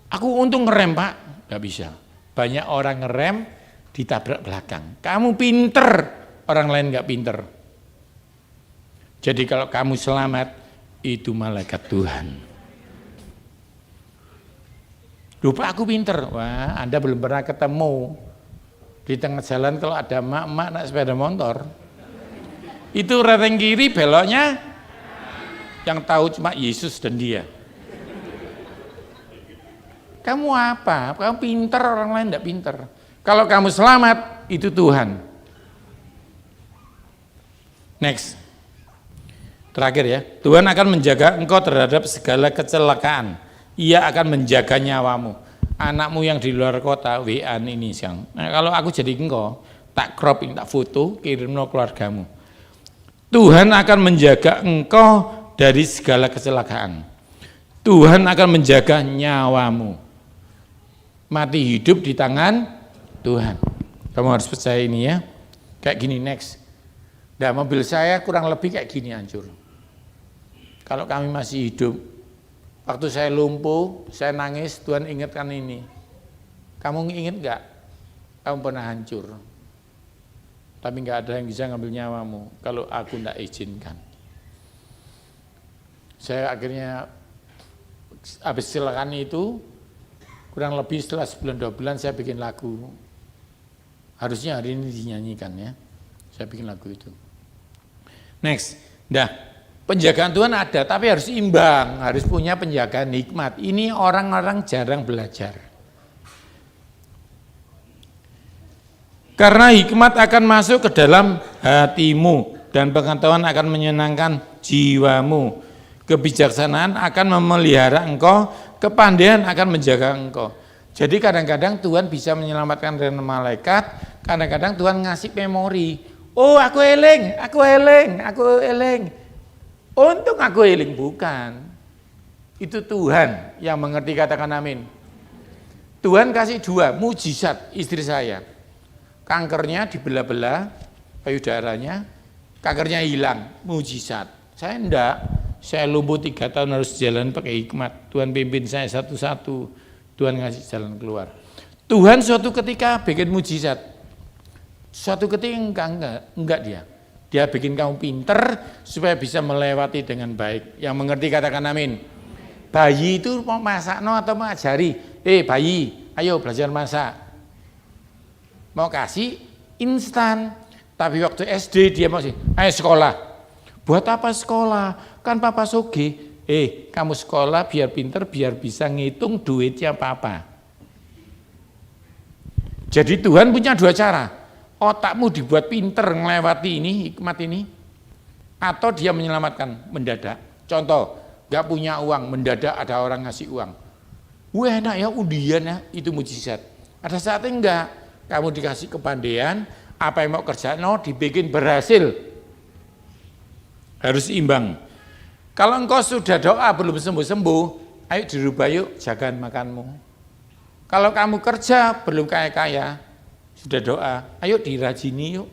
aku untung ngerem Pak. Gak bisa. Banyak orang ngerem, ditabrak belakang. Kamu pinter, orang lain gak pinter. Jadi kalau kamu selamat, itu malaikat Tuhan. Lupa aku pinter, wah Anda belum pernah ketemu. Di tengah jalan kalau ada emak-emak naik sepeda motor, itu renteng kiri beloknya, yang tahu cuma Yesus dan dia. Kamu apa? Kamu pinter, orang lain gak pinter. Kalau kamu selamat, itu Tuhan. Next. Terakhir ya. Tuhan akan menjaga engkau terhadap segala kecelakaan. Ia akan menjaga nyawamu. Anakmu yang di luar kota, WA ini siang. Nah, kalau aku jadi engkau, tak cropping, tak foto, kirim ke keluargamu. Tuhan akan menjaga engkau dari segala kecelakaan. Tuhan akan menjaga nyawamu. Mati hidup di tangan Tuhan. Kamu harus percaya ini ya. Kayak gini next. Nah, mobil saya kurang lebih kayak gini hancur. Kalau kami masih hidup, waktu saya lumpuh, saya nangis, Tuhan ingatkan ini. Kamu ingat gak? Kamu pernah hancur. Tapi gak ada yang bisa ngambil nyawamu kalau aku gak izinkan. Saya akhirnya habis kecelakaan itu, kurang lebih setelah sebulan 2 bulan saya bikin lagu. Harusnya hari ini dinyanyikan ya. Saya bikin lagu itu. Next. Nah, penjagaan Tuhan ada, tapi harus imbang, harus punya penjagaan hikmat. Ini orang-orang jarang belajar. Karena hikmat akan masuk ke dalam hatimu dan pengetahuan akan menyenangkan jiwamu. Kebijaksanaan akan memelihara engkau, kepandaian akan menjaga engkau. Jadi kadang-kadang Tuhan bisa menyelamatkan dari malaikat, kadang-kadang Tuhan ngasih memori. Oh, aku eling. Untung aku eling, bukan. Itu Tuhan yang mengerti, katakan amin. Tuhan kasih 2 mujizat istri saya. Kankernya dibelah-belah, payudaranya, kankernya hilang, mujizat. Saya enggak, saya lumpuh 3 tahun harus jalan pakai hikmat. Tuhan pimpin saya satu-satu, Tuhan ngasih jalan keluar. Tuhan suatu ketika bikin mujizat. Suatu ketika enggak dia bikin kamu pinter supaya bisa melewati dengan baik. Yang mengerti katakan amin. Bayi itu mau masak atau mau ajari, bayi, ayo belajar masak. Mau kasih instan, tapi waktu SD dia mau sih, ayo sekolah. Buat apa sekolah? Kan papa soge. Kamu sekolah biar pinter, biar bisa ngitung duitnya papa. Jadi Tuhan punya 2 cara. Otakmu dibuat pinter ngelewati ini, hikmat ini, atau dia menyelamatkan mendadak. Contoh, gak punya uang, mendadak ada orang ngasih uang. Wah enak ya, undian ya, itu mujizat. Ada saatnya enggak, kamu dikasih kepandaian, apa yang mau kerja, dibikin berhasil. Harus imbang. Kalau engkau sudah doa belum sembuh-sembuh, ayo dirubah yuk jagaan makanmu. Kalau kamu kerja belum kaya-kaya, sudah doa, ayo dirajini yuk.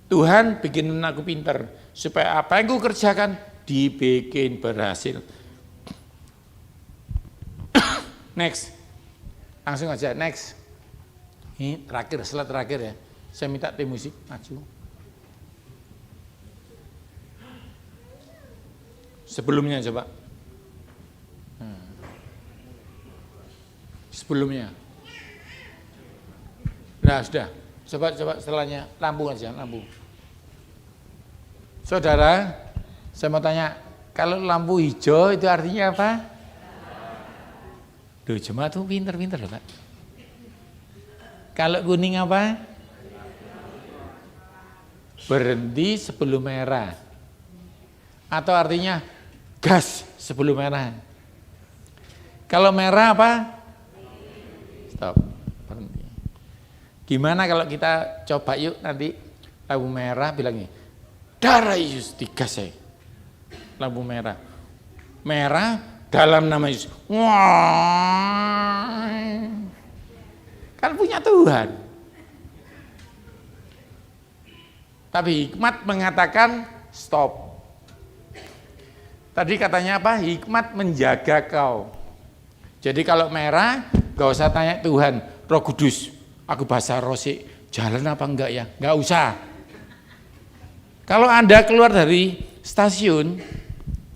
Tuhan bikin aku pinter, supaya apa yang ku kerjakan dibikin berhasil. Next, langsung aja next. Ini terakhir, slide terakhir ya. Saya minta tim musik maju. Sebelumnya coba. Sebelumnya. Nah sudah, coba setelahnya lampu aja, lampu. Saudara, saya mau tanya, kalau lampu hijau itu artinya apa? Duh, jemaat tuh pinter-pinter loh Pak. Kalau kuning apa? Berhenti sebelum merah. Atau artinya gas sebelum merah. Kalau merah apa? Stop, berhenti. Gimana kalau kita coba yuk nanti lampu merah bilangnya darah Yesus digas ya. Lampu merah. Merah dalam nama Yesus. Wah. Kan punya Tuhan. Tapi hikmat mengatakan stop. Tadi katanya apa? Hikmat menjaga kau. Jadi kalau merah gak usah tanya Tuhan, Roh Kudus, aku bahasa Rosi, jalan apa enggak ya? Enggak usah. Kalau Anda keluar dari stasiun,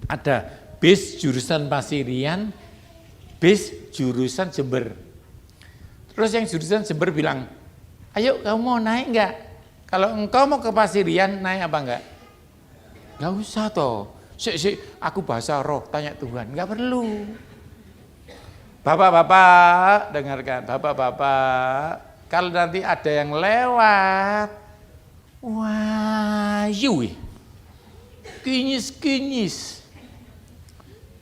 ada bis jurusan Pasirian, bis jurusan Jember. Terus yang jurusan Jember bilang, ayo kamu mau naik enggak? Kalau engkau mau ke Pasirian, naik apa enggak? Enggak usah toh. Aku bahasa roh, tanya Tuhan, enggak perlu. Bapak-bapak, dengarkan, bapak-bapak, kalau nanti ada yang lewat, wah, kinyis,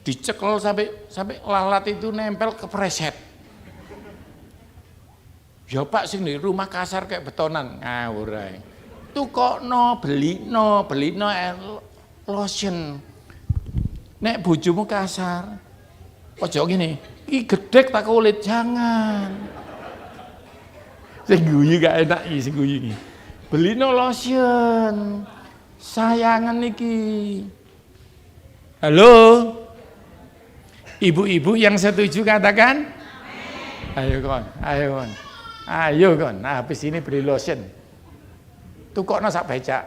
dicekel sampai lalat itu nempel ke preset. Ya Pak sing di rumah kasar kayak betonan, ngawur ae. Tukokno, belino lotion. Nek bojomu kasar, ojo gini, iki gedek tak kulit, jangan. Sing guyu gak enak iki sing guyu iki. Belino lotion. Sayangan iki. Halo? Ibu-ibu yang setuju katakan? Ayo kon. Ayo kon. Nah, habis ini beli lotion. Tukokno sak becak.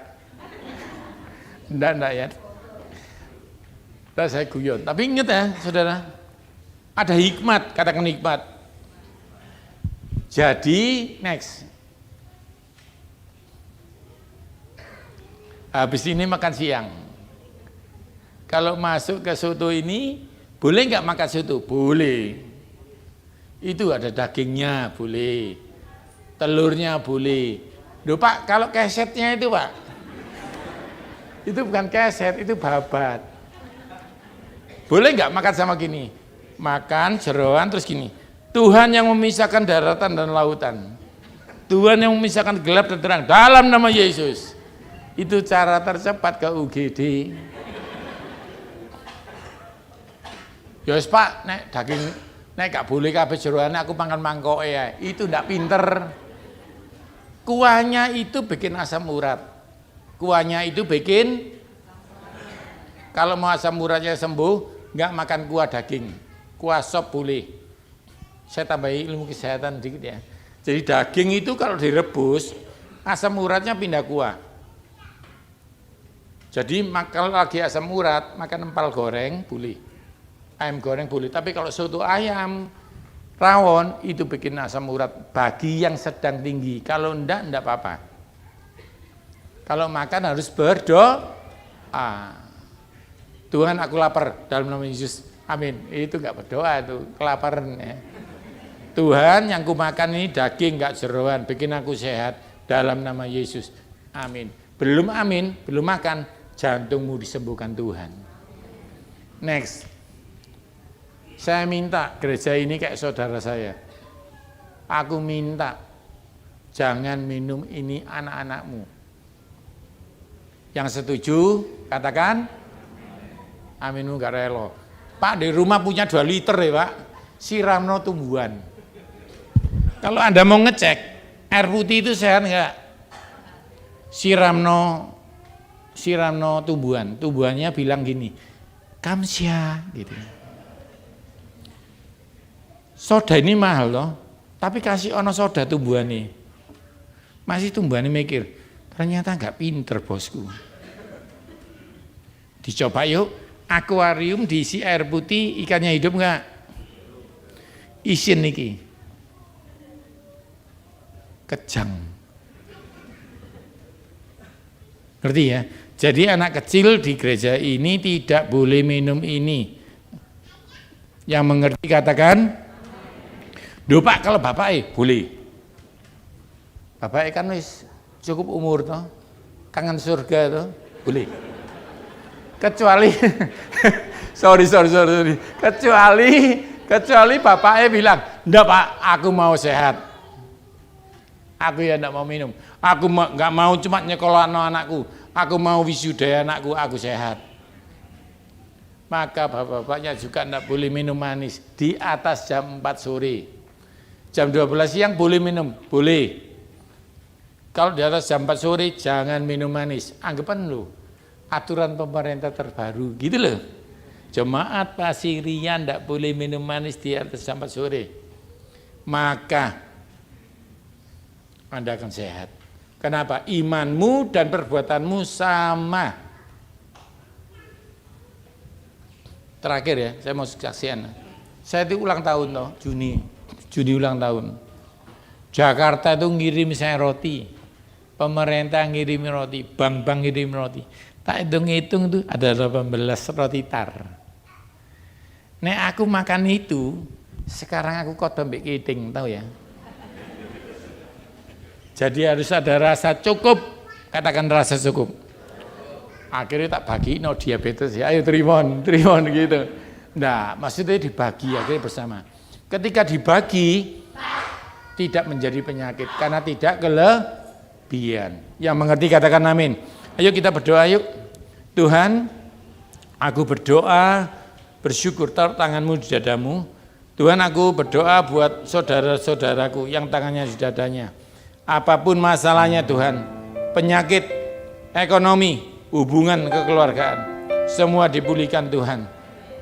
Ndak ya. Nah, saya guyon. Tapi ingat ya, saudara. Ada hikmat, katakan hikmat. Jadi, next. Habis ini makan siang. Kalau masuk ke soto ini, boleh nggak makan soto? Boleh. Itu ada dagingnya, boleh. Telurnya boleh. Loh Pak, kalau kesetnya itu Pak, itu bukan keset, itu babat. Boleh nggak makan sama gini? Makan jeroan terus gini. Tuhan yang memisahkan daratan dan lautan. Tuhan yang memisahkan gelap dan terang dalam nama Yesus. Itu cara tercepat ke UGD. Ya wis Pak, nek daging nek gak boleh kabeh jeroane aku pangan mangkoke ya. Itu ndak pinter. Kuahnya itu bikin asam urat. Kuahnya itu bikin, kalau mau asam uratnya sembuh, nggak makan kuah daging. Kuah sop boleh. Saya tambahi ilmu kesehatan dikit ya. Jadi daging itu kalau direbus, asam uratnya pindah kuah. Jadi kalau lagi asam urat, makan empal goreng boleh. Ayam goreng boleh, tapi kalau soto ayam rawon itu bikin asam urat bagi yang sedang tinggi. Kalau enggak apa-apa. Kalau makan harus berdoa. Tuhan aku lapar dalam nama Yesus. Amin. Itu enggak berdoa, itu kelaparan ya. Tuhan yang ku makan ini daging enggak jeroan, bikin aku sehat dalam nama Yesus. Amin. Belum amin, belum makan, jantungmu disembuhkan Tuhan. Next. Saya minta gereja ini kayak saudara saya. Aku minta jangan minum ini anak-anakmu. Yang setuju katakan aminmu gak relo. Pak di rumah punya 2 liter ya Pak. Siramno tumbuhan. Kalau Anda mau ngecek air putih itu sehat enggak? Siramno tumbuhan. Tumbuhannya bilang gini, kamsia gitu. Soda ini mahal loh, tapi kasih ono soda tumbuhan nih. Masih tumbuhan ini mikir, ternyata nggak pinter bosku. Dicoba yuk, akuarium diisi air putih, ikannya hidup nggak? Isin niki, kejang. Ngerti ya? Jadi anak kecil di gereja ini tidak boleh minum ini. Yang mengerti katakan. Duh Pak, kalau bapak boleh. Bapak kan wis cukup umur toh, kangen surga toh, boleh. Kecuali sorry. Kecuali bapaknya bilang, "Ndak Pak, aku mau sehat. Aku ya ndak mau minum. Aku nggak mau cuma nyekolahno anakku. Aku mau wisuda anakku, aku sehat." Maka bapak-bapaknya juga ndak boleh minum manis di atas jam 4 sore. Jam 12 siang boleh minum, boleh. Kalau di atas jam 4 sore jangan minum manis. Anggapan lo, aturan pemerintah terbaru gitu loh. Jemaat Pasirian tidak boleh minum manis di atas jam 4 sore. Maka Anda akan sehat. Kenapa? Imanmu dan perbuatanmu sama. Terakhir ya, saya mau saksian. Saya itu ulang tahun toh, Juni ulang tahun. Jakarta itu ngirim saya roti. Pemerintah ngirim roti, bank-bank ngirim roti. Tak hitung-hitung tuh ada 18 roti tar. Nek aku makan itu, sekarang aku kodok mbek keting, tahu ya. Jadi harus ada rasa cukup, katakan rasa cukup. Akhirnya tak bagi no diabetes ya, ayo trimon gitu. Nah, maksudnya dibagi akhirnya bersama. Ketika dibagi tidak menjadi penyakit karena tidak kelebihan. Yang mengerti katakan amin. Ayo kita berdoa yuk. Tuhan, aku berdoa bersyukur, taruh tanganmu di dadamu. Tuhan, aku berdoa buat saudara-saudaraku yang tangannya di dadanya. Apapun masalahnya Tuhan, penyakit, ekonomi, hubungan kekeluargaan, semua dipulihkan Tuhan.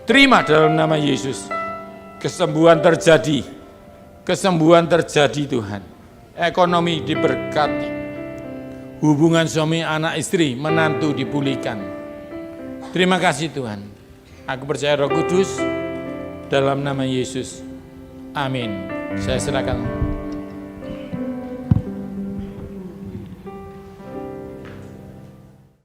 Terima dalam nama Yesus. Kesembuhan terjadi Tuhan. Ekonomi diberkati. Hubungan suami anak istri, menantu dipulihkan. Terima kasih Tuhan. Aku percaya Roh Kudus dalam nama Yesus. Amin. Saya serahkan.